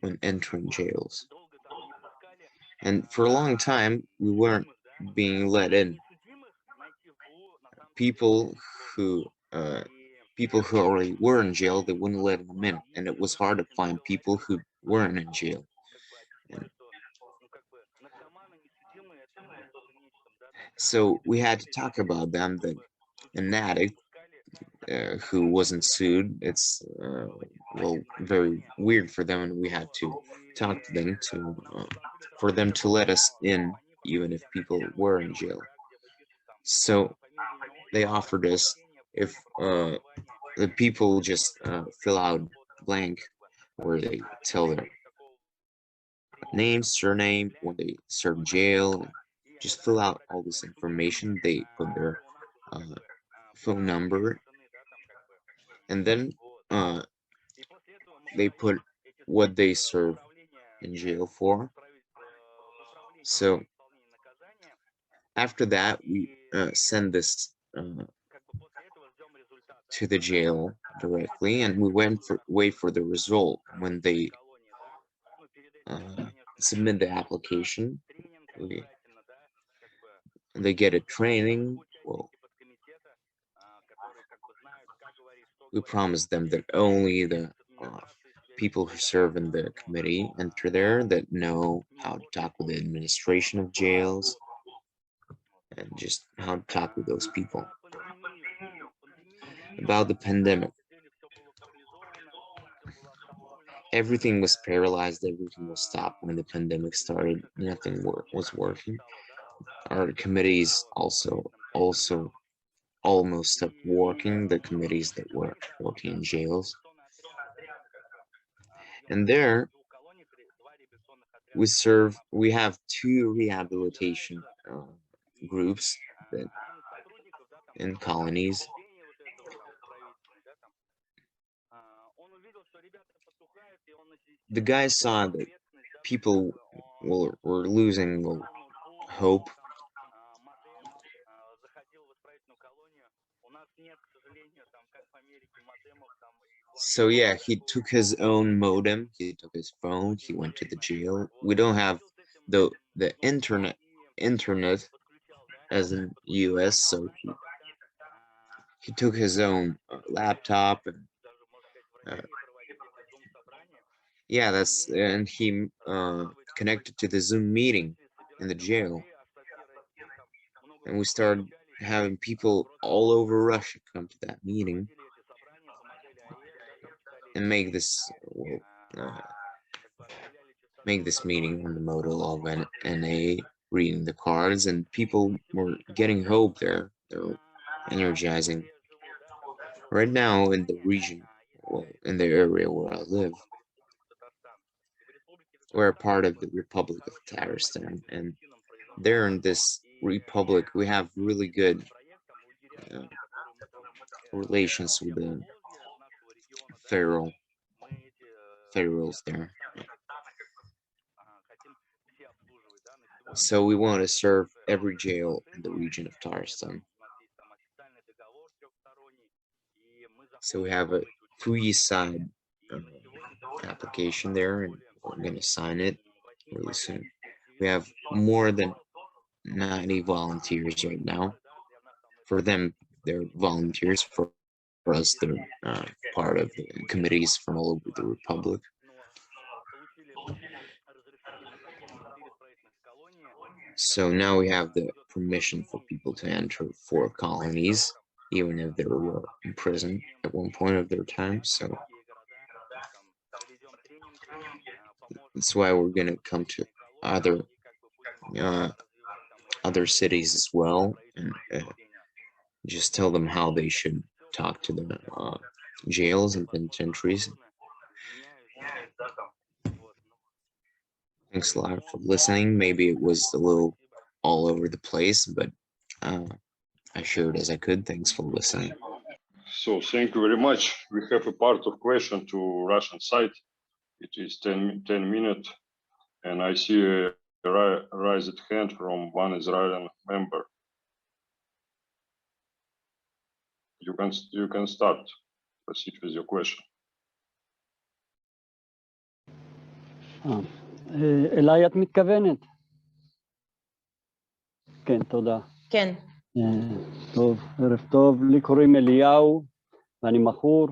when entering jails? And for a long time, we weren't being let in. People who already were in jail, they wouldn't let them in, and it was hard to find people who weren't in jail. And so we had to talk about them. That an addict who wasn't sued, it's very weird for them, and we had to talk to them for them to let us in, even if people were in jail. So they offered us if the people just fill out blank where they tell their name, surname, when they serve jail, just fill out all this information. They put their phone number, and then they put what they serve in jail for. So after that, we send this to the jail directly, and we wait for the result. When they submit the application, they get a training. Well, we promise them that only the people who serve in the committee enter there, that know how to talk with the administration of jails and just how to talk with those people. About the pandemic, everything was paralyzed, everything was stopped when the pandemic started. Nothing was working. Our committees also almost stopped working, the committees that were working in jails. And there we have 2 rehabilitation groups that in colonies. The guy saw that people were losing hope. So yeah, he took his own modem, he took his phone, he went to the jail. We don't have the internet as in US, so he took his own laptop, and yeah, and he connected to the Zoom meeting in the jail, and we started having people all over Russia come to that meeting and make this meeting on the model of NA reading the cards, and people were getting hope there. They're energizing. Right now in the region, well, in the area where I live, we're a part of the Republic of Tatarstan, and there in this republic, we have really good relations with the pharaohs there. So we want to serve every jail in the region of Tatarstan. So we have a 3-side application there, and we're going to sign it really soon. We have more than 90 volunteers right now. For them, they're volunteers. For us, they're part of the committees from all over the Republic. So now we have the permission for people to enter 4 colonies, even if they were in prison at one point of their time. So that's why we're gonna come to other cities as well, and just tell them how they should talk to the jails and penitentiaries. Thanks a lot for listening. Maybe it was a little all over the place, but I shared as I could. Thanks for listening. So thank you very much. We have a part of question to Russian side. It is 10 minutes, and I see a raised hand from one Israeli member. You can start. Proceed with your question. אליי את מתכוונת? כן, תודה. כן. טוב, ערב טוב, לי קוראים אליהו, ואני מכור.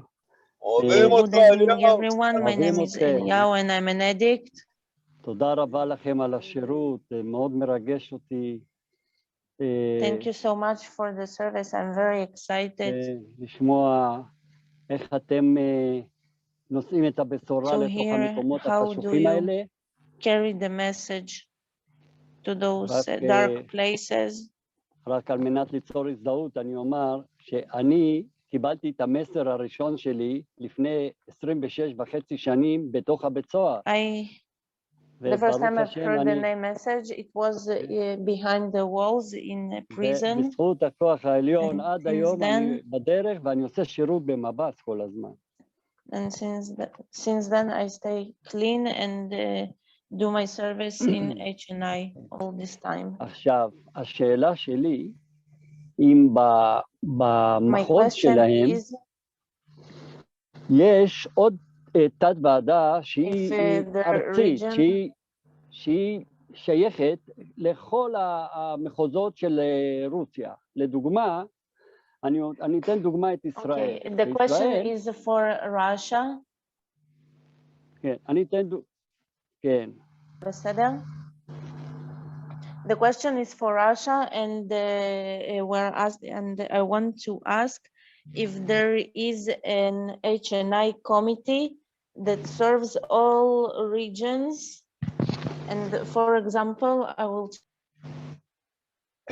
Good evening, everyone. My name is Eliyahu and I'm an addict. תודה רבה לכם על השירות, מאוד מרגש אותי. Thank you so much for the service. I'm very excited לשמוע איך אתם נושאים את הבשורה to לתוך hear המקומות how do החשוכים האלה. you carry the message to those dark places. רק על מנת ליצור הזדהות, אני אומר שאני קיבלתי את המסר הראשון שלי לפני 26.5 שנים בתוך הבית סוהר. The first time I've heard the name message, it was behind the walls in a prison. בזכות הכוח העליון עד היום אני בדרך ואני עושה שירות במב"ס כל הזמן. And since then I stay clean and do my service in HNI all this time. עכשיו, השאלה שלי, אם במחוז שלהם יש עוד תת ועדה שהיא ארצית, שהיא שייכת לכל המחוזות של רוסיה. לדוגמה, אני אתן דוגמה את ישראל. Okay, the question is for Russia. כן, אני אתן כן. בסדר? The question is for Russia, and we're asked, and I want to ask if there is an HNI committee that serves all regions. And for example, I will.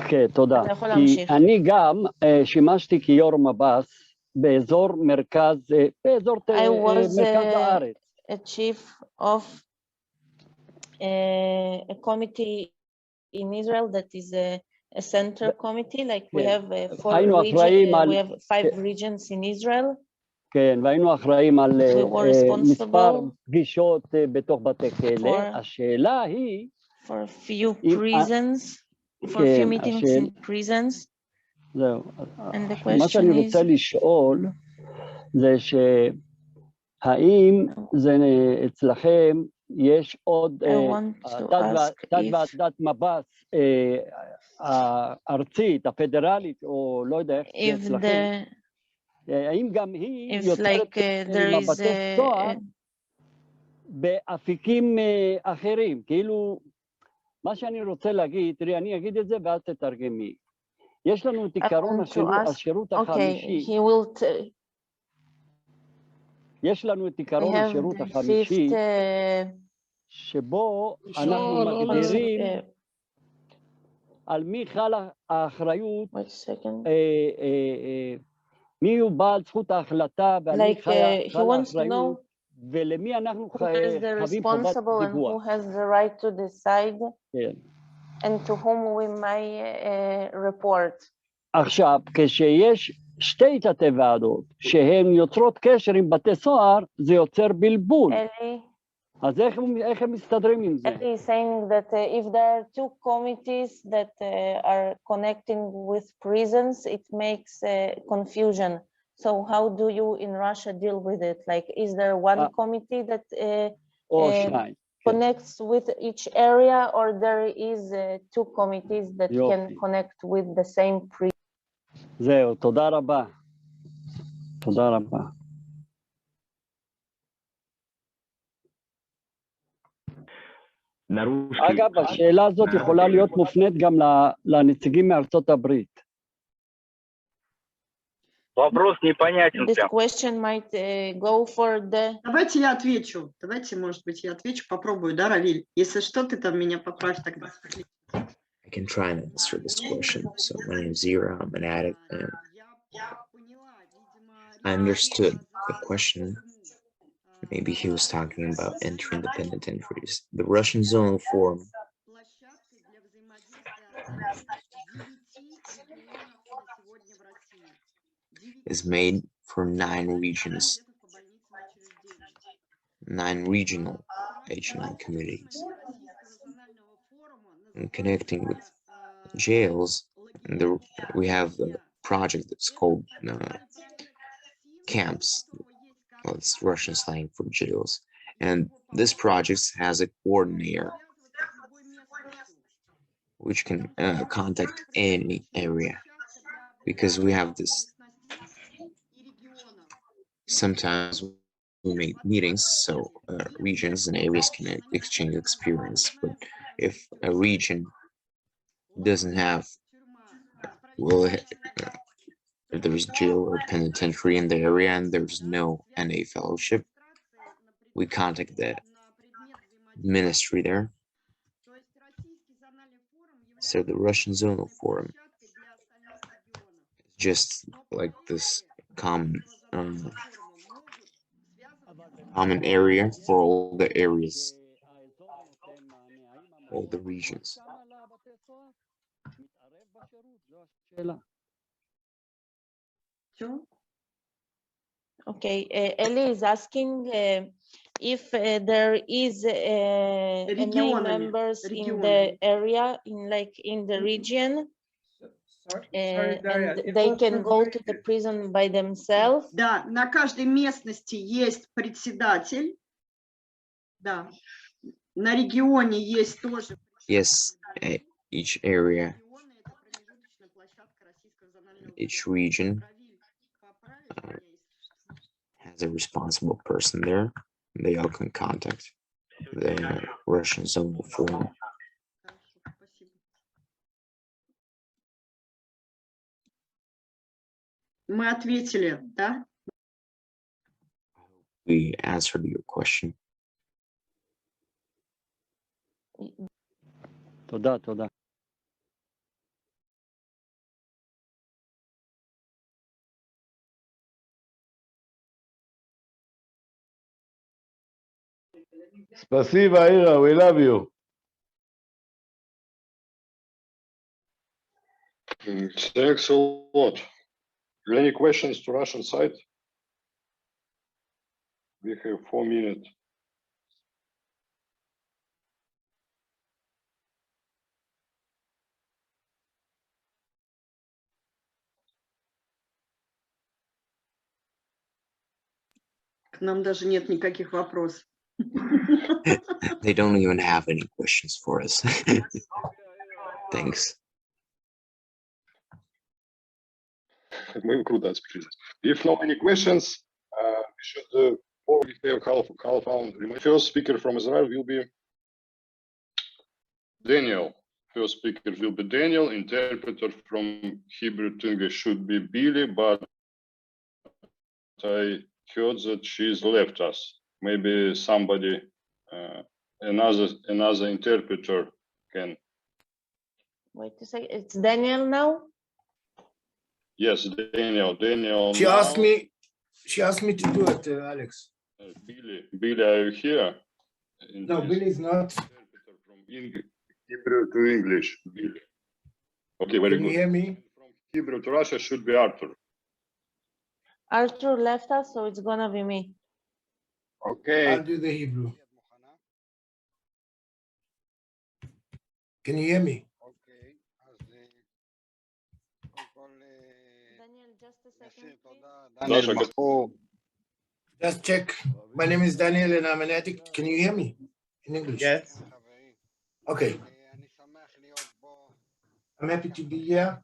כן, תודה. כי אני גם שימשתי כיו"ר מב"ס באזור מרכז הארץ. A chief of a committee in Israel that is a center committee, like we have 4 regions, we have 5 regions in Israel. כן, והיינו אחראים על מספר פגישות בתוך בתי כלא. השאלה היא... For a few prisons, for a few meetings in prisons. זהו. And the question is... מה שאני רוצה לשאול זה שהאם זה אצלכם יש עוד תת-ועדת מב"ס הארצית, הפדרלית, או לא יודע איך זה אצלכם. האם גם היא יוצרת מבתי סוהר באפיקים אחרים? כאילו, מה שאני רוצה להגיד, תראי, אני אגיד את זה ואז תתרגמי. יש לנו את עיקרון השירות החמישי. יש לנו את עיקרון השירות החמישי, שבו אנחנו מגדירים על מי חלה האחריות, Wait a second. מי הוא בעל זכות ההחלטה ועל מי Like he חלה wants to האחריות, know ולמי אנחנו who is the חייבים חובת responsible and דיווח. who has the right to decide כן. and to whom we may report. עכשיו, כשיש שתי תתי ועדות שהן יוצרות קשר עם בתי סוהר, זה יוצר בלבול. אז איך הם מסתדרים עם זה? Eli is saying that if there are two committees that are connecting with prisons, it makes confusion. So how do you in Russia deal with it? Like, is there one committee that connects with each area, or there is two committees that can connect with the same prison? זהו, תודה רבה. תודה רבה. אגב, השאלה הזאת יכולה להיות מופנית גם לנציגים מארצות הברית. Вопрос непонятен. This question might go for the... Давайте я отвечу. Давайте, может быть, я отвечу. Попробую, да, Равиль? Если что, ты там меня поправь тогда. I can try and answer this question. So my name is Zira, I'm an addict, and I understood the question. Maybe he was talking about entering the penitentiaries. The Russian Zonal Forum is made for 9 regions, 9 regional HNI communities, and connecting with jails. And we have a project that's called camps. Well, it's Russian slang for jails. And this project has a coordinator which can contact any area, because we have this. Sometimes we make meetings so regions and areas can exchange experience. But if a region doesn't have, well, if there's jail or penitentiary in the area and there's no NA fellowship, we contact the ministry there. So the Russian Zonal Forum is just like this common area for all the areas, all the regions. Okay, Eli is asking if there is NA members in the area, in the region, and they can go to the prison by themselves. Да, на каждой местности есть председатель. Да, на регионе есть тоже. Yes, each area, each region has a responsible person there. They all can contact the Russian Zonal Forum. Мы ответили, да? We answered your question. תודה, תודה. Spasiba, Ira, we love you. Thanks a lot. Any questions to Russian side? We have 4 minutes. К нам даже нет никаких вопросов. They don't even have any questions for us. Thanks. Мы круто отсpeaking. If no any questions, we should probably have half hour. First speaker from Israel will be Daniel. First speaker will be Daniel. Interpreter from Hebrew to English should be Billy, but I heard that she's left us. Maybe somebody, another interpreter can Wait a second, it's Daniel now? Yes, Daniel. She now. asked me to do it, Alex. Billy, are you here? No, Billy is not. From Hebrew to English. Billy. Okay, very Can good. you hear me? From Hebrew to Russia should be Arthur. Arthur left us, so it's gonna be me. Okay. I'll do the Hebrew. Can you hear me? Daniel, just a second, please. Just check. My name is Daniel and I'm an addict. Can you hear me in English? Yes. Okay. I'm happy to be here.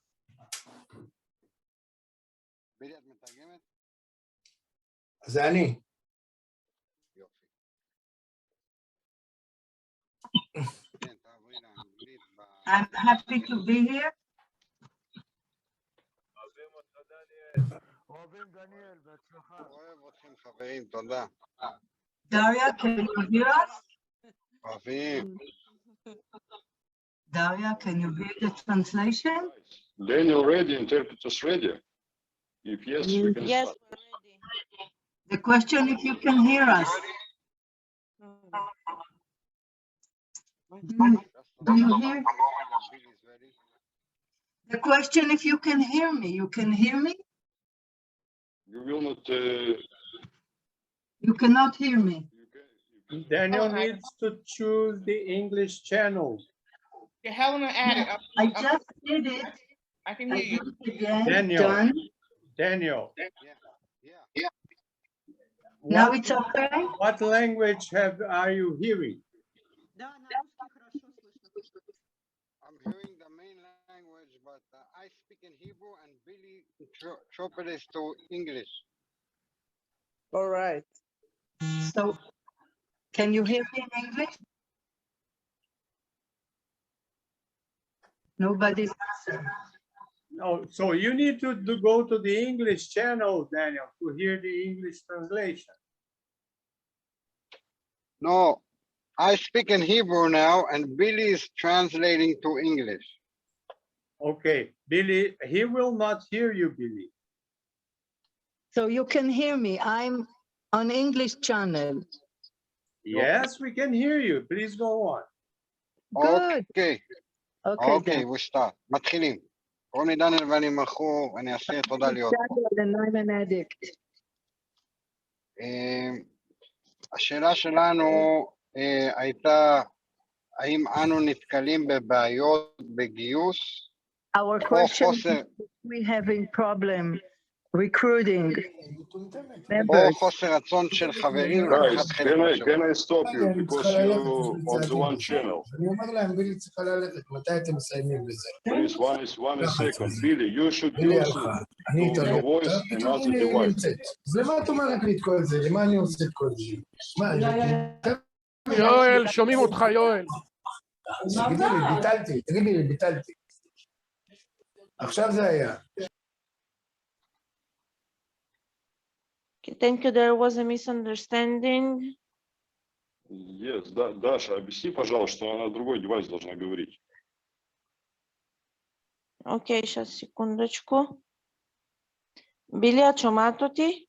זה אני. I'm happy to be here. Daria, can you hear us? Daria, can you hear the translation? Daniel ready, interpreters ready. If yes, we can Yes, start. we're ready. The question if you can hear us. Do you hear? The question if you can hear me. You can hear me? You will not. You cannot hear me. Daniel needs to choose the English channel. Helena added. I just did it. I can hear you. Do it again. Daniel. Done. Daniel. Now it's okay? What language are you hearing? I'm hearing the main language, but I speak in Hebrew and Billy interprets to English. All right. So, can you hear me in English? Nobody's answering. No, so you need to go to the English channel, Daniel, to hear the English translation. No, I speak in Hebrew now, and Billy is translating to English. Okay, Billy, he will not hear you, Billy. So you can hear me. I'm on English channel. Yes, we can hear you. Please go on. Good. Okay. Okay, we start. מתחילים. קוראים לי דניאל ואני מכור, אני אעשה תודה להיות פה. And I'm an addict. השאלה שלנו הייתה, האם אנו נתקלים בבעיות בגיוס? Our question is if we having problem recruiting או members. חוסר רצון של חברים לקחת Guys, חלק בשירות. can I stop you because you on the one channel? אני אומר להם, בילי צריכה ללכת, מתי אתם מסיימים בזה? Please, one second. Billy, you should בילי use הלכה, אני איתו your voice and פתאום other הנה היא device. נמצאת. אז למה את אומרת לי את כל זה? למה אני עושה את כל זה? מה, יואל, שומעים אותך, יואל. תגידי לי, ביטלתי. עכשיו זה היה. Thank you, there was a misunderstanding. Yes, Даша, объясни, пожалуйста, что она на другой девайс должна говорить. אוקיי, сейчас סקונדочку. בילי, את שומעת אותי?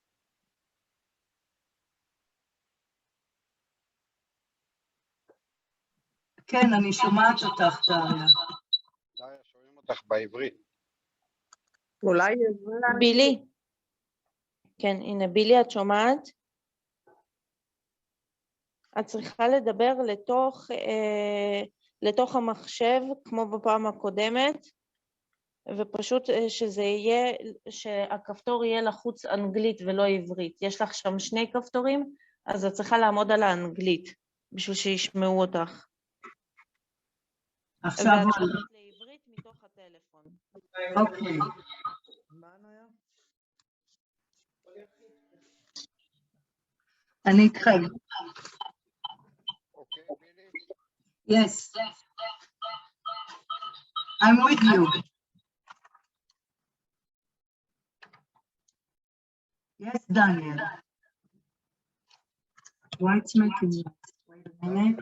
כן, אני שומעת אותך, דריה. שומעים אותך בעברית. אולי... בילי. כן, הנה, בילי, את שומעת? את צריכה לדבר לתוך המחשב, כמו בפעם הקודמת, ופשוט שזה יהיה, שהכפתור יהיה לחוץ אנגלית ולא עברית. יש לך שם שני כפתורים, אז את צריכה לעמוד על האנגלית, בשביל שישמעו אותך. עכשיו... ואת שומעת לעברית מתוך הטלפון. אוקיי. אני איתכם. Yes. I'm with you. Yes, Daniel. Why it's making you? Wait a minute.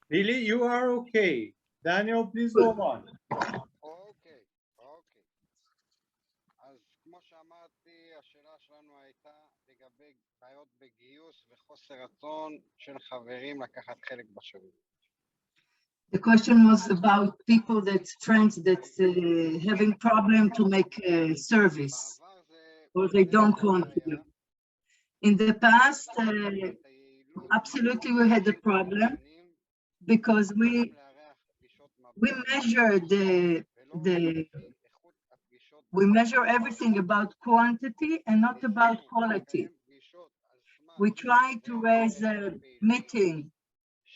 Billy, you are okay. Daniel, please go on. אוקיי. אז כמו שאמרתי, השאלה שלנו הייתה לגבי בעיות בגיוס וחוסר רצון של חברים לקחת חלק בשירות. The question was about people that's friends that's having problem to make service, or they don't want to. In the past, absolutely we had a problem because we measured we measure everything about quantity and not about quality. We try to raise a meeting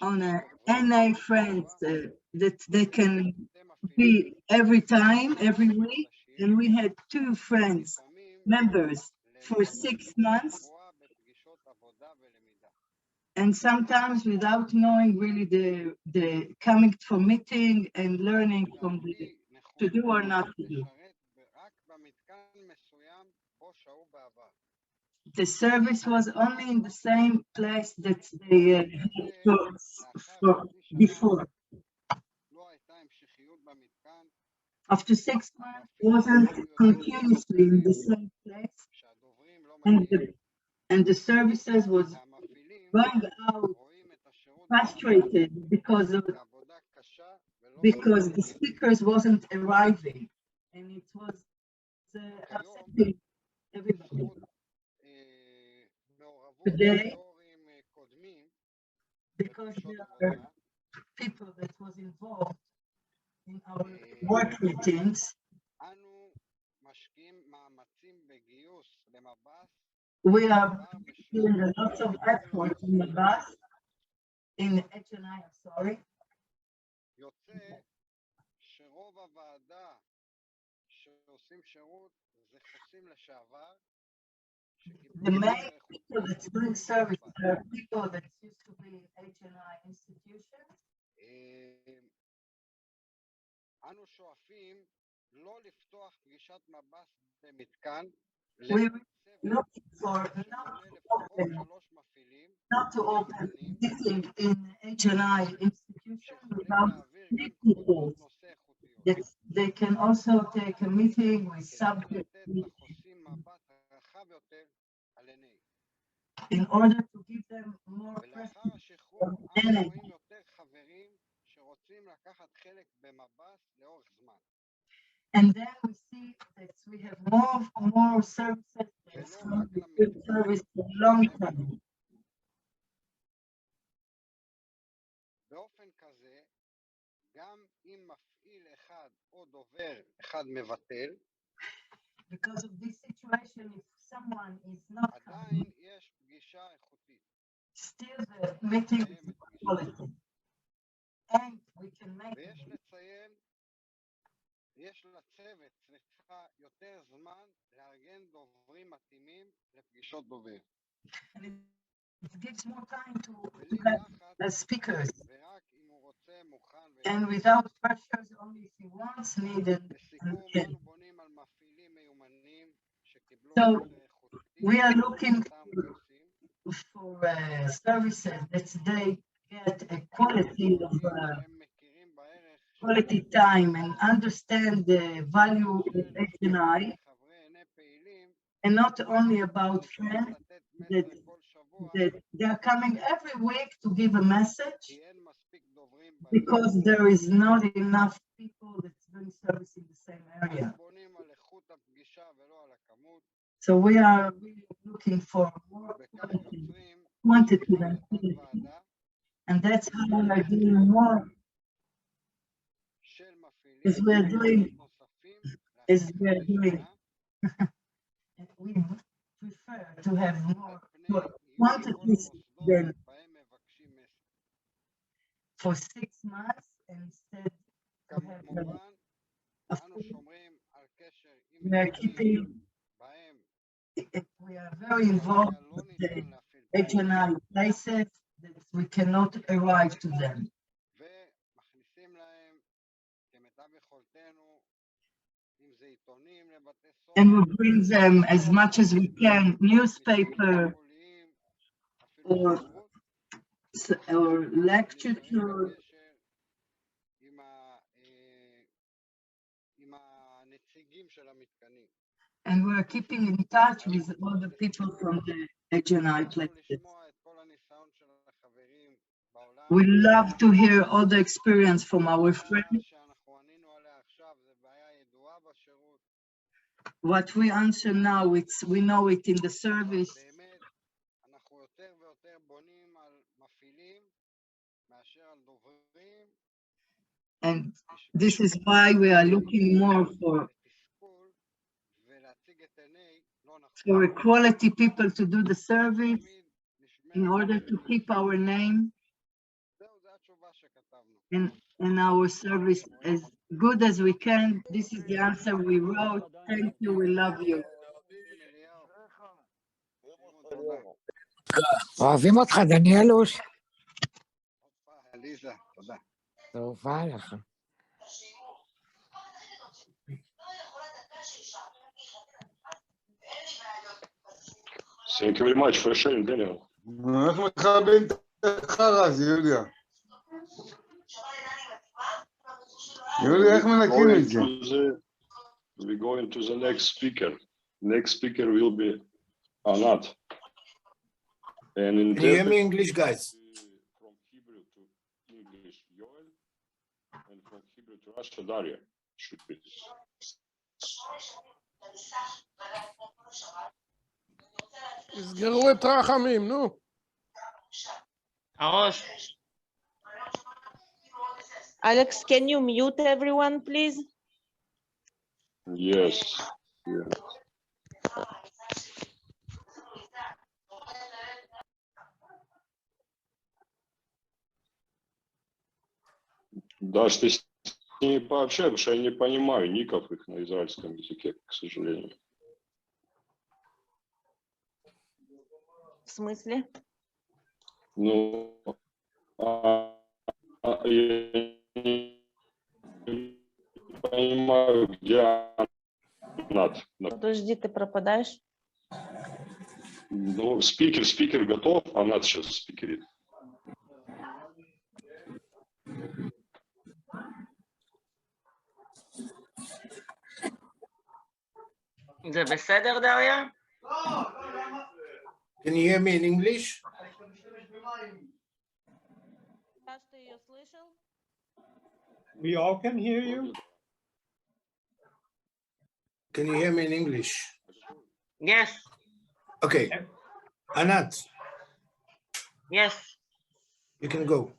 on a NA friends that they can be every time, every week, and we had 2 friends, members for 6 months, and sometimes without knowing really the coming for meeting and learning from the to do or not to do. The service was only in the same place that they had for before. After 6 months, wasn't continuously in the same place, and the services was going out frustrated because the speakers wasn't arriving, and it was upsetting everybody. Today, because there are people that was involved in our work meetings, we are doing a lot of effort in the bus, in HNI, I'm sorry. שרוב הוועדה שעושים שירות זה חוסים לשעבר. The main people that's doing service are people that used to be in HNI institutions. אנו שואפים לא לפתוח פגישת מב"ס במתקן. We're looking for not to open meeting in HNI institution without people that they can also take a meeting with subject in order to give them more presence from energy. And then we see that we have more services that want to give service for long term. באופן כזה, גם אם מפעיל אחד או דובר אחד מבטל, because of this situation, if someone is not coming, still the meeting is quality. And we can make יש לצוות, יותר זמן לארגן דוברים מתאימים לפגישות דובר. It gives more time to get the speakers. And without pressures, only if he wants, needed, and can. So we are looking for services that they get a quality of quality time and understand the value of HNI, and not only about friends that they are coming every week to give a message, because there is not enough people that's doing service in the same area. So we are really looking for more quantity than quality, and that's how we are doing more. As we are doing, we prefer to have more quantities than for 6 months, instead to have we are keeping, we are very involved with the HNI places that we cannot arrive to them. And we bring them as much as we can, newspaper or lecture, And we're keeping in touch with all the people from the HNI places. We love to hear all the experience from our friends. What we answer now, we know it in the service. And this is why we are looking more for equality people to do the service in order to keep our name and our service as good as we can. This is the answer we wrote. Thank you, we love you. אוהבים אותך, דניאלוש. עליזה, תודה. טובה לך. Thank you very much for sharing, Daniel. איך מכבים את החרא הזה, יוליה? יוליה, איך מנקים את זה? We go into the next speaker. Next speaker will be Anat. And in Can you hear me English, guys? From Hebrew to English, Yoel, and from Hebrew to Russia, Daria should be. תסגרו את רחמים, נו. הראש. Alex, can you mute everyone, please? Yes. Yeah. Даш, ты с ними пообщай, потому что я не понимаю ников их на израильском языке, к сожалению. В смысле? Ну, я не понимаю, где Анат. Подожди, ты пропадаешь? Ну, спикер готов, Анат сейчас спикерит. זה בסדר, דריה? Can you hear me in English? We all can hear you. Can you hear me in English? Yes. Okay. Anat, Yes. you can go.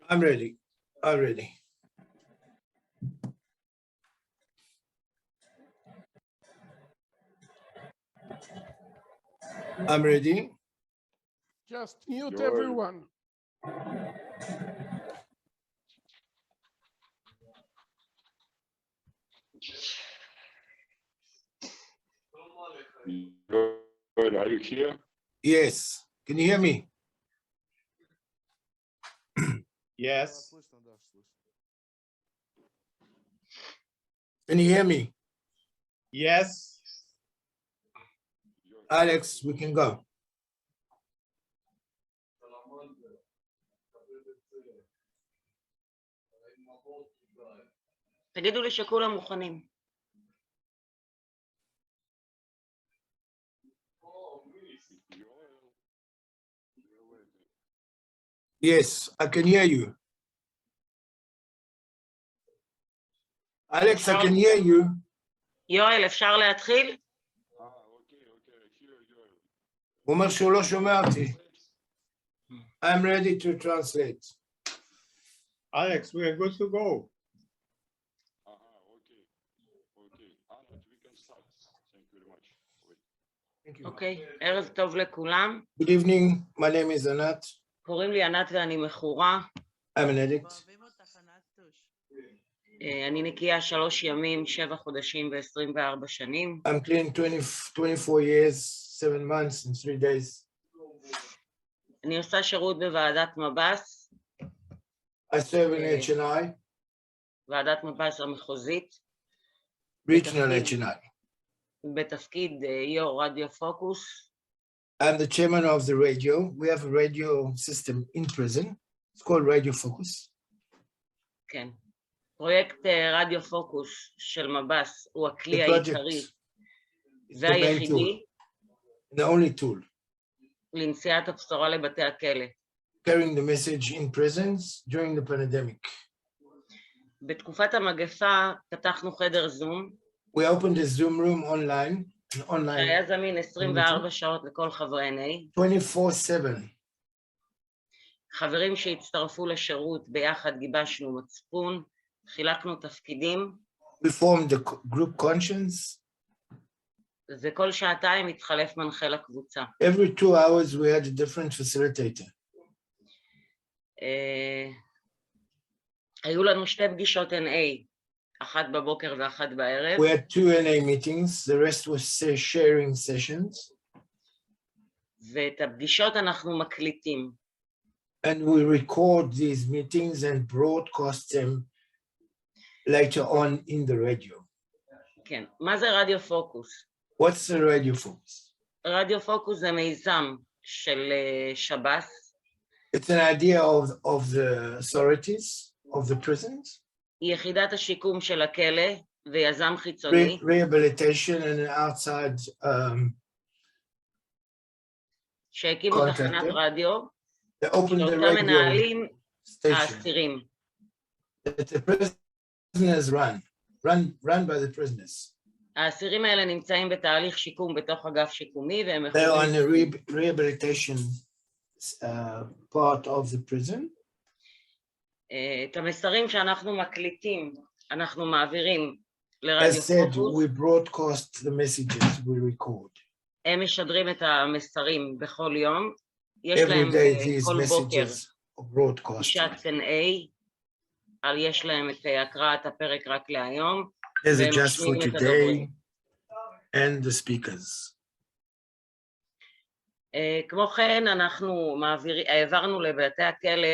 I'm ready. Already. I'm ready. Just mute everyone. Are you here? Yes. Can you hear me? Yes. Can you hear me? Yes. Alex, we can go. תגידו לי שכולם מוכנים. Yes, I can hear you. Alex, I can hear you. יואל, אפשר להתחיל? הוא אומר שהוא לא שומע אותי. I'm ready to translate. Alex, we are good to go. אוקיי, ערב טוב לכולם. Good evening. My name is Anat. קוראים לי ענת ואני מכורה. I'm an addict. אני נקייה 3 ימים, 7 חודשים ו-24 שנים. I'm clean 24 years, 7 months and 3 days. אני עושה שירות בוועדת מב"ס. I serve in HNI, ועדת מב"ס המחוזית. regional HNI. בתפקיד יו"ר רדיו פוקוס. I'm the chairman of the radio. We have a radio system in prison. It's called Radio Focus. כן. פרויקט רדיו פוקוס של מב"ס הוא הכלי The project העיקרי is the main והיחידי tool, the only tool, לנשיאת הבשורה לבתי הכלא. carrying the message in prisons during the pandemic. בתקופת המגפה פתחנו חדר זום, We opened a Zoom room online, an online שהיה זמין 24 שעות לכל חברי NA. 24/7. חברים שהצטרפו לשירות ביחד גיבשנו מצפון, חילקנו תפקידים, We formed the group conscience. וכל שעתיים התחלף מנחה לקבוצה. Every 2 hours we had a different facilitator. היו לנו 2 פגישות NA, אחת בבוקר ואחת בערב. We had 2 NA meetings. The rest was sharing sessions. ואת הפגישות אנחנו מקליטים. And we record these meetings and broadcast them later on in the radio. כן. מה זה רדיו פוקוס? What's the Radio Focus? רדיו פוקוס זה מיזם של שב"ס. It's an idea of the authorities of the prisons. יחידת השיקום של הכלא ויזם חיצוני. Rehabilitation and an outside שהקימו תחנת רדיו, They opened the שאותה radio מנהלים station האסירים. that the prisoners run by the prisoners. האסירים האלה נמצאים בתהליך שיקום בתוך אגף שיקומי, והם They're on יכולים... the rehabilitation part of the prison. את המסרים שאנחנו מקליטים, אנחנו מעבירים As לרדיו said, פוקוס. we broadcast the messages we record. הם משדרים את המסרים בכל יום. יש Every להם day these כל בוקר messages are broadcast. פגישת NA, יש להם את הקראת הפרק רק להיום. There's a והם just for משמיעים את הדוברים. today and the speakers. כמו כן, אנחנו העברנו לבתי הכלא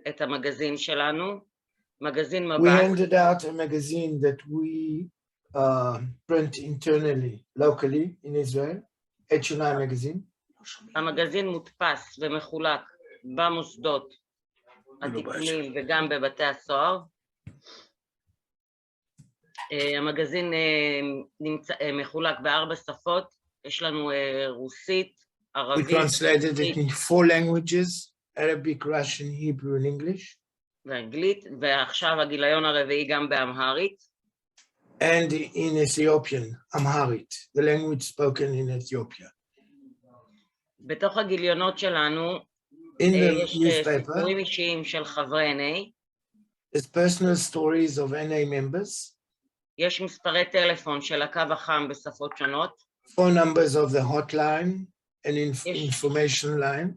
את המגזין שלנו, מגזין We מב"ס. handed out a magazine that we print internally, locally in Israel, H&I magazine. המגזין מודפס ומחולק במוסדות התקניים וגם בבתי הסוהר. המגזין מחולק ב4 שפות, יש לנו רוסית, We ערבית, translated it in 4 languages, Arabic, Russian, Hebrew and English. ואנגלית, ועכשיו הגיליון הרביעי גם באמהרית. And in Ethiopian, Amharic, the language spoken in Ethiopia. בתוך הגיליונות שלנו In the יש newspaper, סיפורים אישיים של חברי NA, there's personal stories of NA members, יש מספרי טלפון של הקו החם בשפות שונות, phone numbers of the hotline and information line,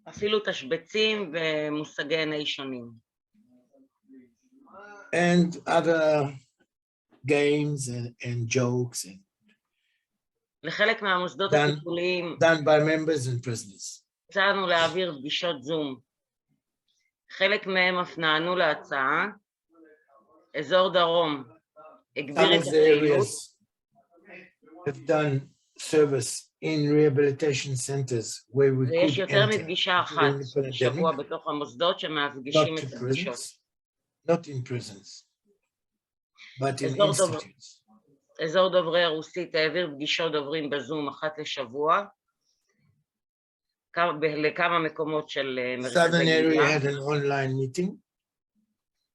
אפילו תשבצים ומושגי NA שונים. and other games and jokes לחלק מהמוסדות done הטיפוליים by members and prisoners. הצענו להעביר פגישות זום. חלק מהם אף נענו להצעה. אזור דרום הגביר Some את of the הפעילות. areas have done service in rehabilitation centers where we ויש could יותר enter מפגישה אחת during the בשבוע pandemic, בתוך המוסדות שמפגישים not את to הפגישות. prisons, not in prisons, but in אזור institutes. אזור דוברי רוסית העביר פגישות דוברים בזום אחת לשבוע, לכמה מקומות של מרכזי Southern area גמילה. had an online meeting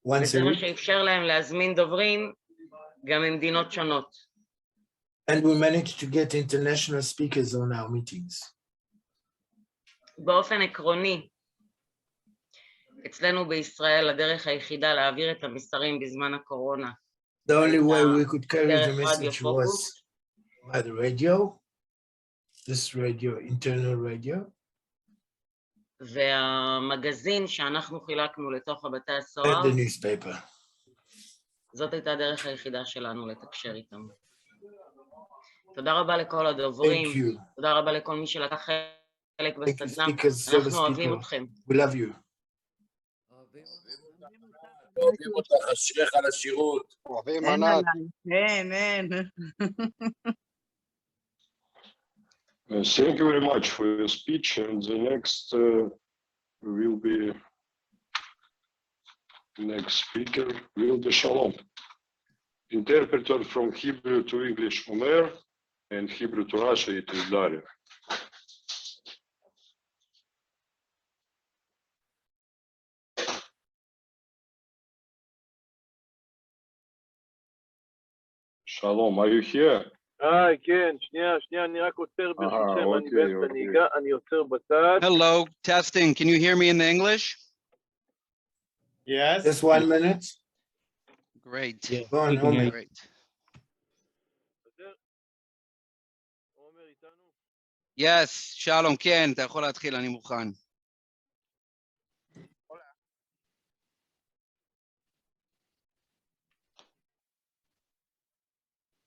once וזה a מה week, שאפשר להם להזמין דוברים גם ממדינות שונות. and we managed to get international speakers on our meetings. באופן עקרוני, אצלנו בישראל הדרך היחידה להעביר את המסרים בזמן הקורונה The only way we could carry the דרך רדיו message פוקוס, was by the radio, this radio, internal radio, והמגזין שאנחנו חילקנו לתוך הבתי הסוהר, and the newspaper. זאת הייתה הדרך היחידה שלנו לתקשר איתם. תודה רבה לכל הדוברים, Thank you. תודה רבה לכל מי שלקח חלק Thank you, בסדנה, speakers, אנחנו service אוהבים people. אתכם. We love you. אוהבים אותך, אשריך על השירות. אוהבים אין ענת. עליי, אין. Thank you very much for your speech. And the next speaker will be Shalom. Interpreter from Hebrew to English, Omer, and Hebrew to Russia, it is Daria. Shalom, are you here? כן, שנייה, אני רק עוצר ברשותכם, אני באמצע נהיגה, אני עוצר בצד. Hello, testing. Can you hear me in the English? Yes. Just 1 minute. Great. Go on, Omer. Great. Yes, שלום, כן, אתה יכול להתחיל, אני מוכן.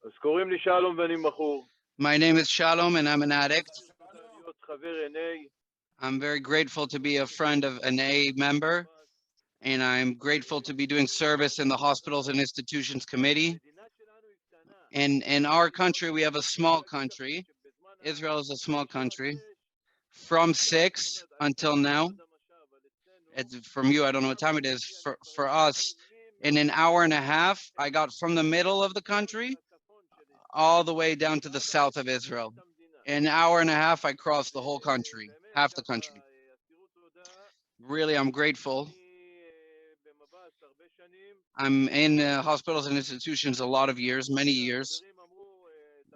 אז קוראים לי שלום ואני מכור. My name is Shalom and I'm an addict. להיות חבר NA. I'm very grateful to be a friend of an A member, and I'm grateful to be doing service in the Hospitals and Institutions Committee. And in our country, we have a small country. Israel is a small country. From 6 until now, from you, I don't know what time it is, for us, in an hour and a half, I got from the middle of the country all the way down to the south of Israel. In an hour and a half, I crossed the whole country, half the country. Really, I'm grateful. I'm in hospitals and institutions a lot of years, many years.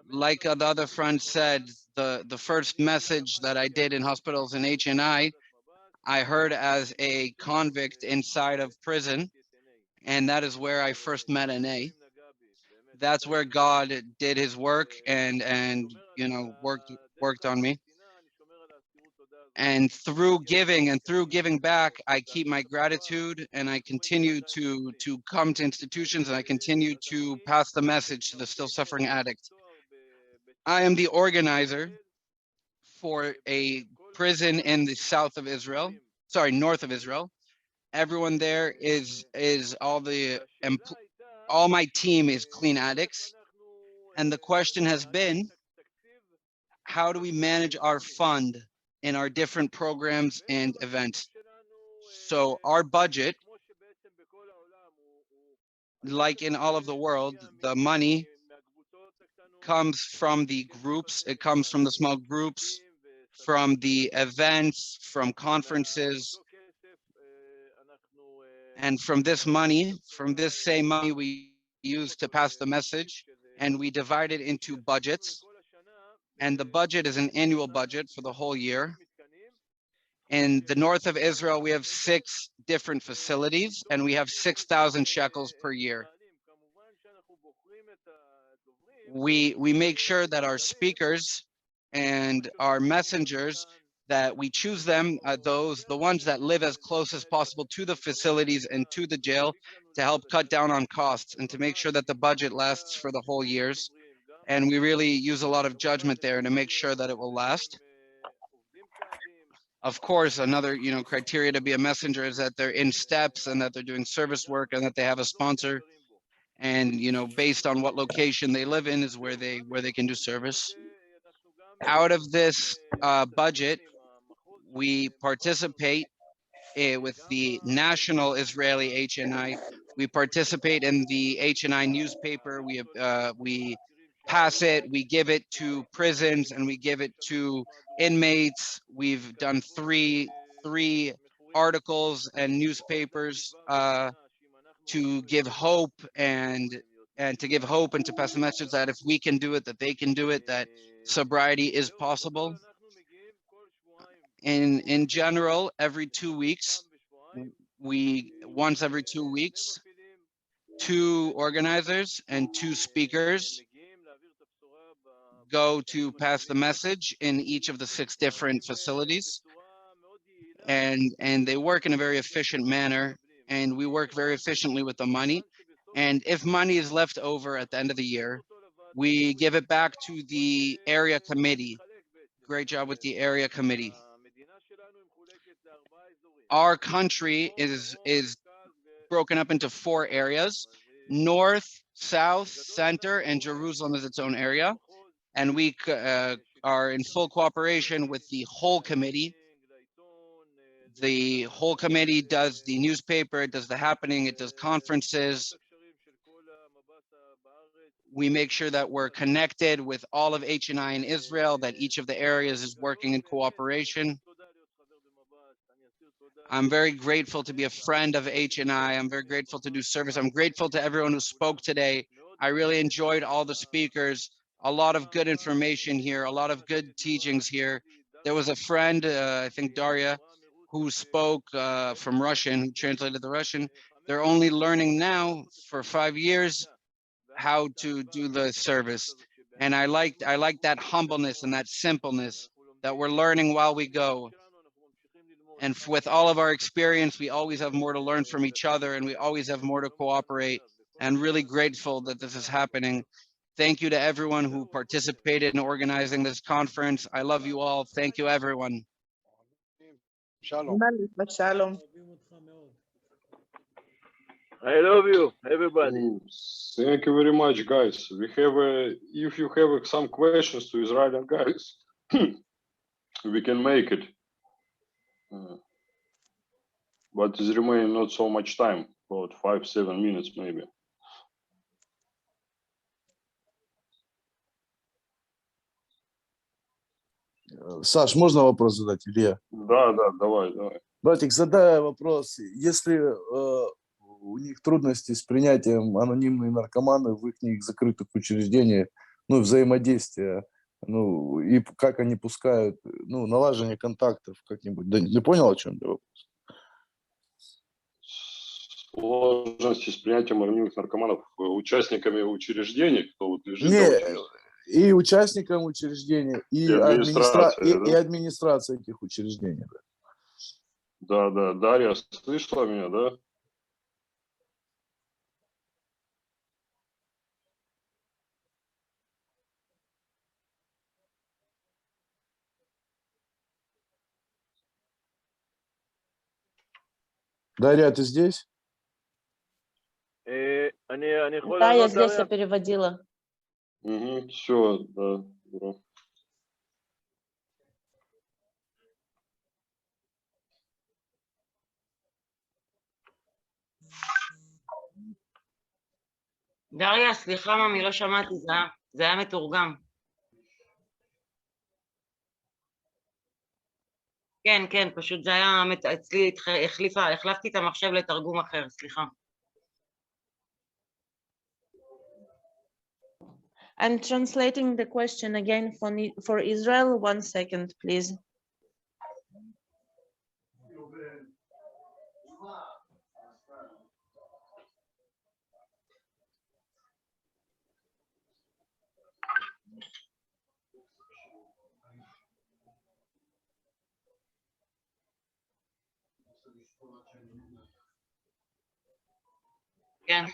Like the other friend said, the first message that I did in hospitals in HNI, I heard as a convict inside of prison, and that is where I first met NA. That's where God did his work and you know, worked on me. And through giving back, I keep my gratitude, and I continue to come to institutions, and I continue to pass the message to the still suffering addict. I am the organizer for a prison in the south of Israel, sorry, north of Israel. Everyone there is all my team is clean addicts. And the question has been, how do we manage our fund in our different programs and events? So our budget, like in all of the world, the money comes from the groups, it comes from the small groups, from the events, from conferences. And from this money, from this same money, we use to pass the message, and we divide it into budgets. And the budget is an annual budget for the whole year. In the north of Israel, we have 6 different facilities, and we have 6,000 shekels per year. We make sure that our speakers and our messengers, that we choose them, the ones that live as close as possible to the facilities and to the jail, to help cut down on costs and to make sure that the budget lasts for the whole years. And we really use a lot of judgment there to make sure that it will last. Of course, another criteria to be a messenger is that they're in steps and that they're doing service work and that they have a sponsor. And based on what location they live in is where they can do service. Out of this budget, we participate with the national Israeli HNI. We participate in the HNI newspaper. We pass it, we give it to prisons, and we give it to inmates. We've done three articles and newspapers to give hope and to give hope and to pass the message that if we can do it, that they can do it, that sobriety is possible. In general, every 2 weeks, once every 2 weeks, 2 organizers and 2 speakers go to pass the message in each of the 6 different facilities. And they work in a very efficient manner, and we work very efficiently with the money. And if money is left over at the end of the year, we give it back to the area committee. Great job with the area committee. Our country is broken up into 4 areas: North, South, Center, and Jerusalem is its own area. And we are in full cooperation with the whole committee. The whole committee does the newspaper, it does the happening, it does conferences. We make sure that we're connected with all of HNI in Israel, that each of the areas is working in cooperation. I'm very grateful to be a friend of HNI. I'm very grateful to do service. I'm grateful to everyone who spoke today. I really enjoyed all the speakers, a lot of good information here, a lot of good teachings here. There was a friend, I think Daria, who spoke from Russian, who translated the Russian. They're only learning now for 5 years how to do the service. And I like that humbleness and that simpleness that we're learning while we go. And with all of our experience, we always have more to learn from each other and we always have more to cooperate. And really grateful that this is happening. Thank you to everyone who participated in organizing this conference. I love you all. Thank you, everyone. Shalom. Shalom. I love you, everybody. Thank you very much, guys. We have, if you have some questions to Israeli guys, we can make it. But it's remaining not so much time, about 5-7 minutes maybe. Саш, можно вопрос задать, Илья? Да, давай. Братик, задая вопрос, если у них трудности с принятием анонимные наркоманы в их закрытых учреждениях, ну, взаимодействия, ну, и как они пускают, ну, налаживание контактов как-нибудь. Да, ты понял, о чем я вопрос? Сложности с принятием анонимных наркоманов участниками учреждений, кто вот лежит. Не, и участникам учреждения, и администрация этих учреждений. Да. Дарья, слышала меня, да? Дарья, ты здесь? Да, я здесь, я переводила. Все, да. דריה, סליחה ממי, לא שמעתי, זה היה מתורגם. כן, פשוט זה היה, אצלי החלפתי את המחשב לתרגום אחר, סליחה. I'm translating the question again for Israel. 1 second, please. כן.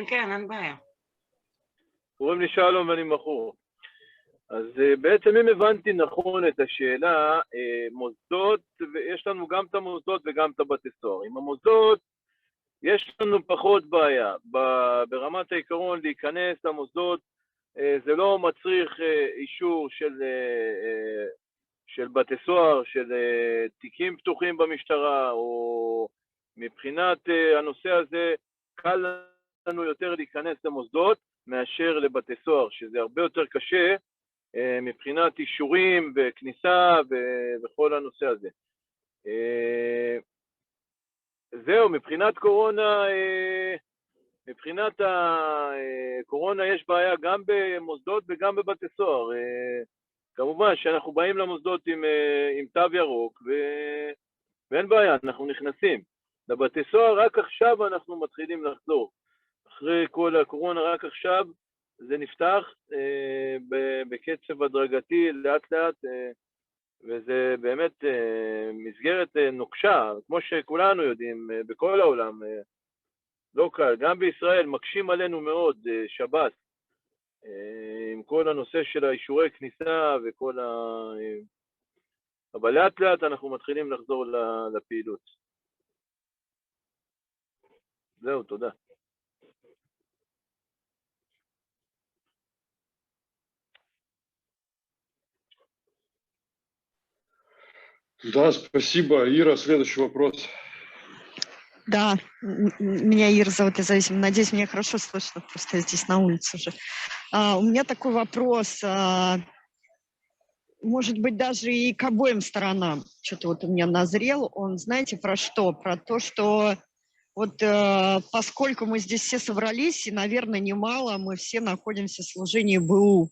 כן, אין בעיה. קוראים לי שלום ואני מכור. אז בעצם אם הבנתי נכון את השאלה, מוסדות, ויש לנו גם את המוסדות וגם את הבתי סוהר. עם המוסדות יש לנו פחות בעיה. ברמת העיקרון להיכנס למוסדות, זה לא מצריך אישור של בתי סוהר, של תיקים פתוחים במשטרה, או מבחינת הנושא הזה, קל לנו יותר להיכנס למוסדות מאשר לבתי סוהר, שזה הרבה יותר קשה מבחינת אישורים וכניסה וכל הנושא הזה. זהו, מבחינת קורונה, מבחינת הקורונה יש בעיה גם במוסדות וגם בבתי סוהר. כמובן שאנחנו באים למוסדות עם תו ירוק ואין בעיה, אנחנו נכנסים. לבתי סוהר רק עכשיו אנחנו מתחילים לחזור. אחרי כל הקורונה רק עכשיו זה נפתח בקצב הדרגתי לאט לאט, וזה באמת מסגרת נוקשה, כמו שכולנו יודעים, בכל העולם, לא קל. גם בישראל מקשים עלינו מאוד שב"ס, עם כל הנושא של האישורי כניסה וכל אבל לאט לאט אנחנו מתחילים לחזור לפעילות. זהו, תודה. Да, спасибо. Ира, следующий вопрос. Да, меня Ира зовут, я зависима. Надеюсь, меня хорошо слышно, просто я здесь на улице уже. У меня такой вопрос, может быть, даже и к обоим сторонам. Что-то вот у меня назрел. Он, знаете, про что? Про то, что вот поскольку мы здесь все собрались, и, наверное, немало, мы все находимся в служении БУ.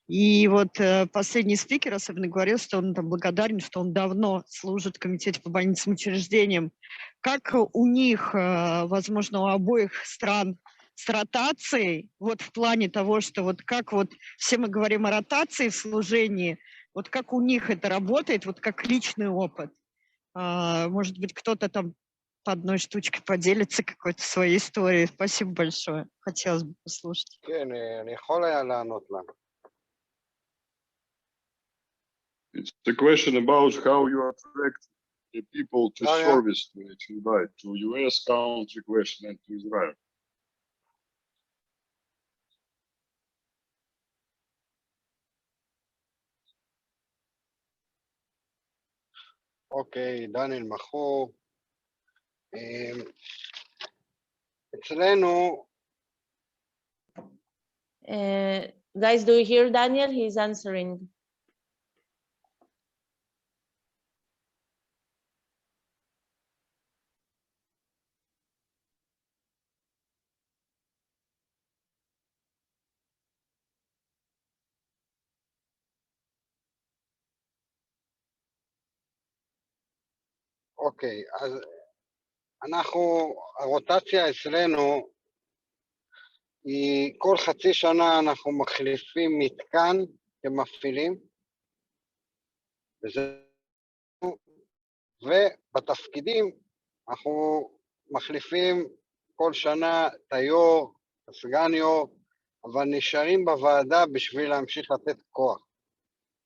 И вот последний спикер особенно говорил, что он там благодарен, что он давно служит в комитете по больничным учреждениям. Как у них, возможно, у обоих стран с ротацией, вот в плане того, что вот как вот все мы говорим о ротации в служении, вот как у них это работает, вот как личный опыт. Может быть, кто-то там по одной штучке поделится какой-то своей историей. Спасибо большое. Хотелось бы послушать. It's the question about how you attract the people to service to HNI, to US country question and to Israel. אוקיי, דניאל מכור. אצלנו... Guys, do you hear Daniel? He's answering. אוקיי, אז הרוטציה אצלנו היא כל חצי שנה אנחנו מחליפים מתקן כמפעילים, ובתפקידים אנחנו מחליפים כל שנה את היו"ר, את הסגן יו"ר, אבל נשארים בוועדה בשביל להמשיך לתת כוח,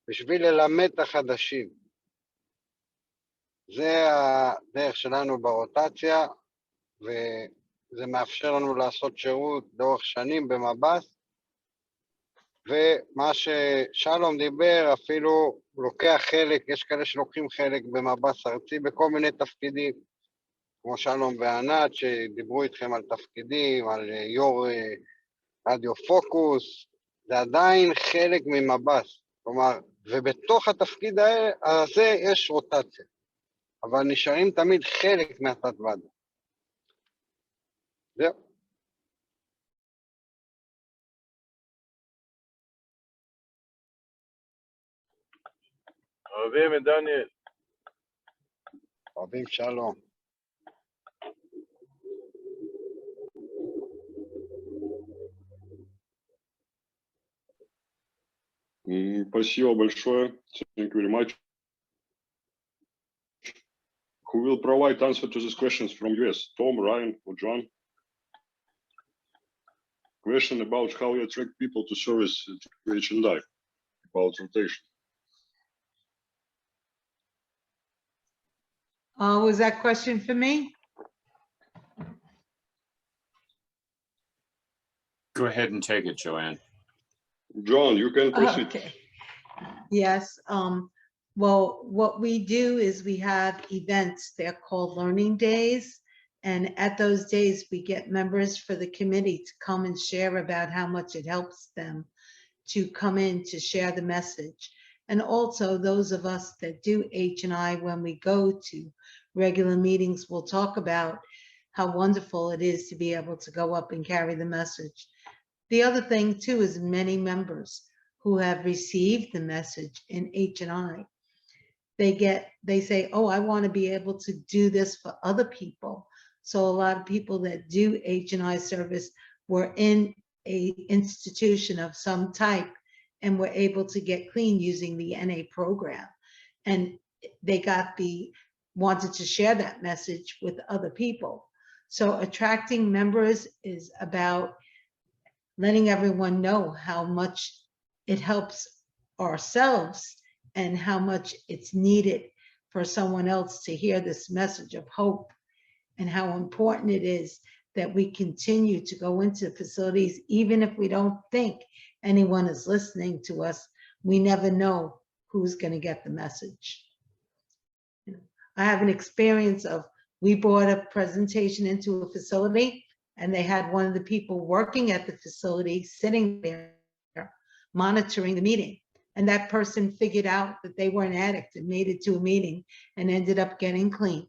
בשביל ללמד את החדשים. זה הדרך שלנו ברוטציה, וזה מאפשר לנו לעשות שירות לאורך שנים במב"ס, ומה ששלום דיבר, אפילו לוקח חלק, יש כאלה שלוקחים חלק במב"ס ארצי בכל מיני תפקידים, כמו שלום וענת שדיברו איתכם על תפקידים, על יו"ר רדיו פוקוס, זה עדיין חלק ממב"ס, כלומר, ובתוך התפקיד הזה יש רוטציה. אבל נשארים תמיד חלק מהתת ועדה. זהו. אוהבים את דניאל. אוהבים שלום. Спасибо большое. Thank you very much. Who will provide answer to these questions from US? Tom, Ryan, or John? Question about how you attract people to service to H&I, about rotation. Was that question for me? Go ahead and take it, Joanne. John, you can proceed. Okay. Yes. Well, what we do is we have events, they're called learning days. And at those days, we get members for the committee to come and share about how much it helps them to come in to share the message. And also those of us that do H&I, when we go to regular meetings, we'll talk about how wonderful it is to be able to go up and carry the message. The other thing too is many members who have received the message in H&I, they say, oh, I want to be able to do this for other people. So a lot of people that do H&I service were in a institution of some type and were able to get clean using the NA program. And they wanted to share that message with other people. So attracting members is about letting everyone know how much it helps ourselves and how much it's needed for someone else to hear this message of hope, and how important it is that we continue to go into facilities, even if we don't think anyone is listening to us. We never know who's going to get the message. You know, I have an experience of, we brought a presentation into a facility, and they had one of the people working at the facility sitting there monitoring the meeting. And that person figured out that they were an addict and made it to a meeting and ended up getting clean.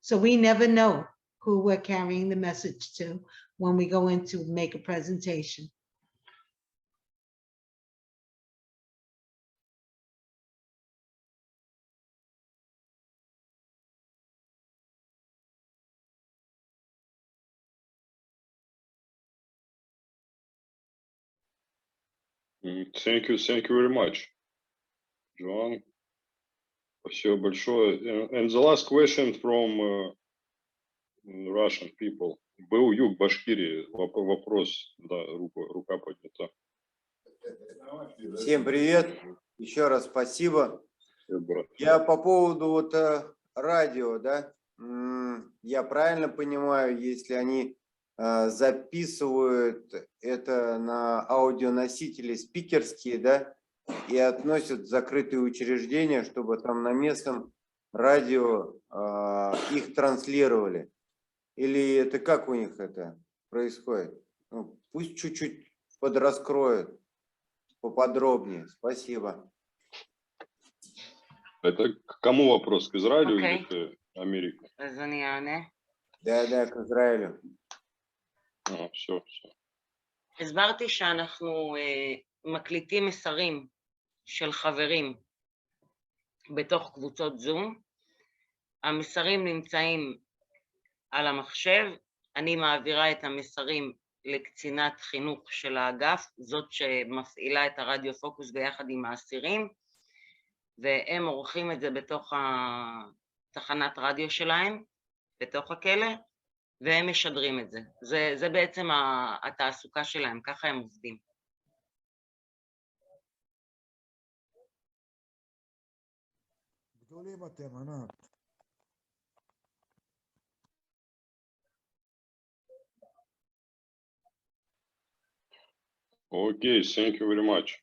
So we never know who we're carrying the message to when we go in to make a presentation. Thank you very much, Joan. Спасибо большое. And the last question from Russian people. Был юг Башкирии. Вопрос, да, рука поднята. Всем привет. Еще раз спасибо. Я по поводу вот радио, да, я правильно понимаю, если они записывают это на аудионосители спикерские, да, и относят в закрытые учреждения, чтобы там на местном радио их транслировали? Или это как у них это происходит? Ну, пусть чуть-чуть подраскроют поподробнее. Спасибо. Это к кому вопрос? К Израилю или к Америке? אז אני אענה. Да, к Израилю. Все. הסברתי שאנחנו מקליטים מסרים של חברים בתוך קבוצות זום. המסרים נמצאים על המחשב, אני מעבירה את המסרים לקצינת חינוך של האגף, זאת שמפעילה את הרדיו פוקוס ביחד עם האסירים, והם עורכים את זה בתוך תחנת רדיו שלהם, בתוך הכלא, והם משדרים את זה. זה בעצם התעסוקה שלהם, ככה הם עובדים. גדולים אתם, ענת. Okay, thank you very much.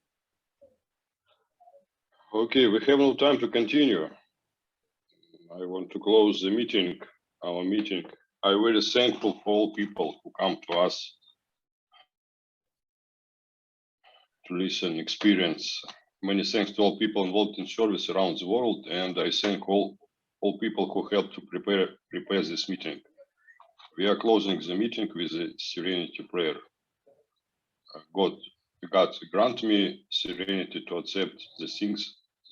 Okay, we have no time to continue. I want to close the meeting, our meeting. I'm very thankful for all people who come to us to listen, experience. Many thanks to all people involved in service around the world, and I thank all people who helped to prepare this meeting. We are closing the meeting with a serenity prayer. God grant me serenity to accept the things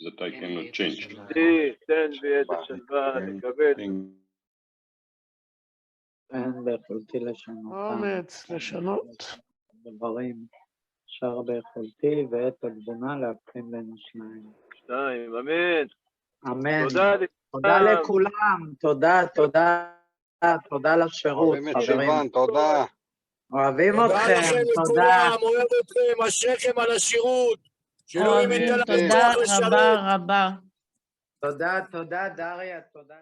that I cannot change. אומץ לשנות. דברים שר ביכולתי ואת התבונה להבחין בין השניים. אמן. אמן. תודה לכולם. תודה לשירות, חברים. תודה. אוהבים אתכם, תודה. אוהב אתכם, אשריכם על השירות. תודה רבה רבה. תודה, דריה, תודה.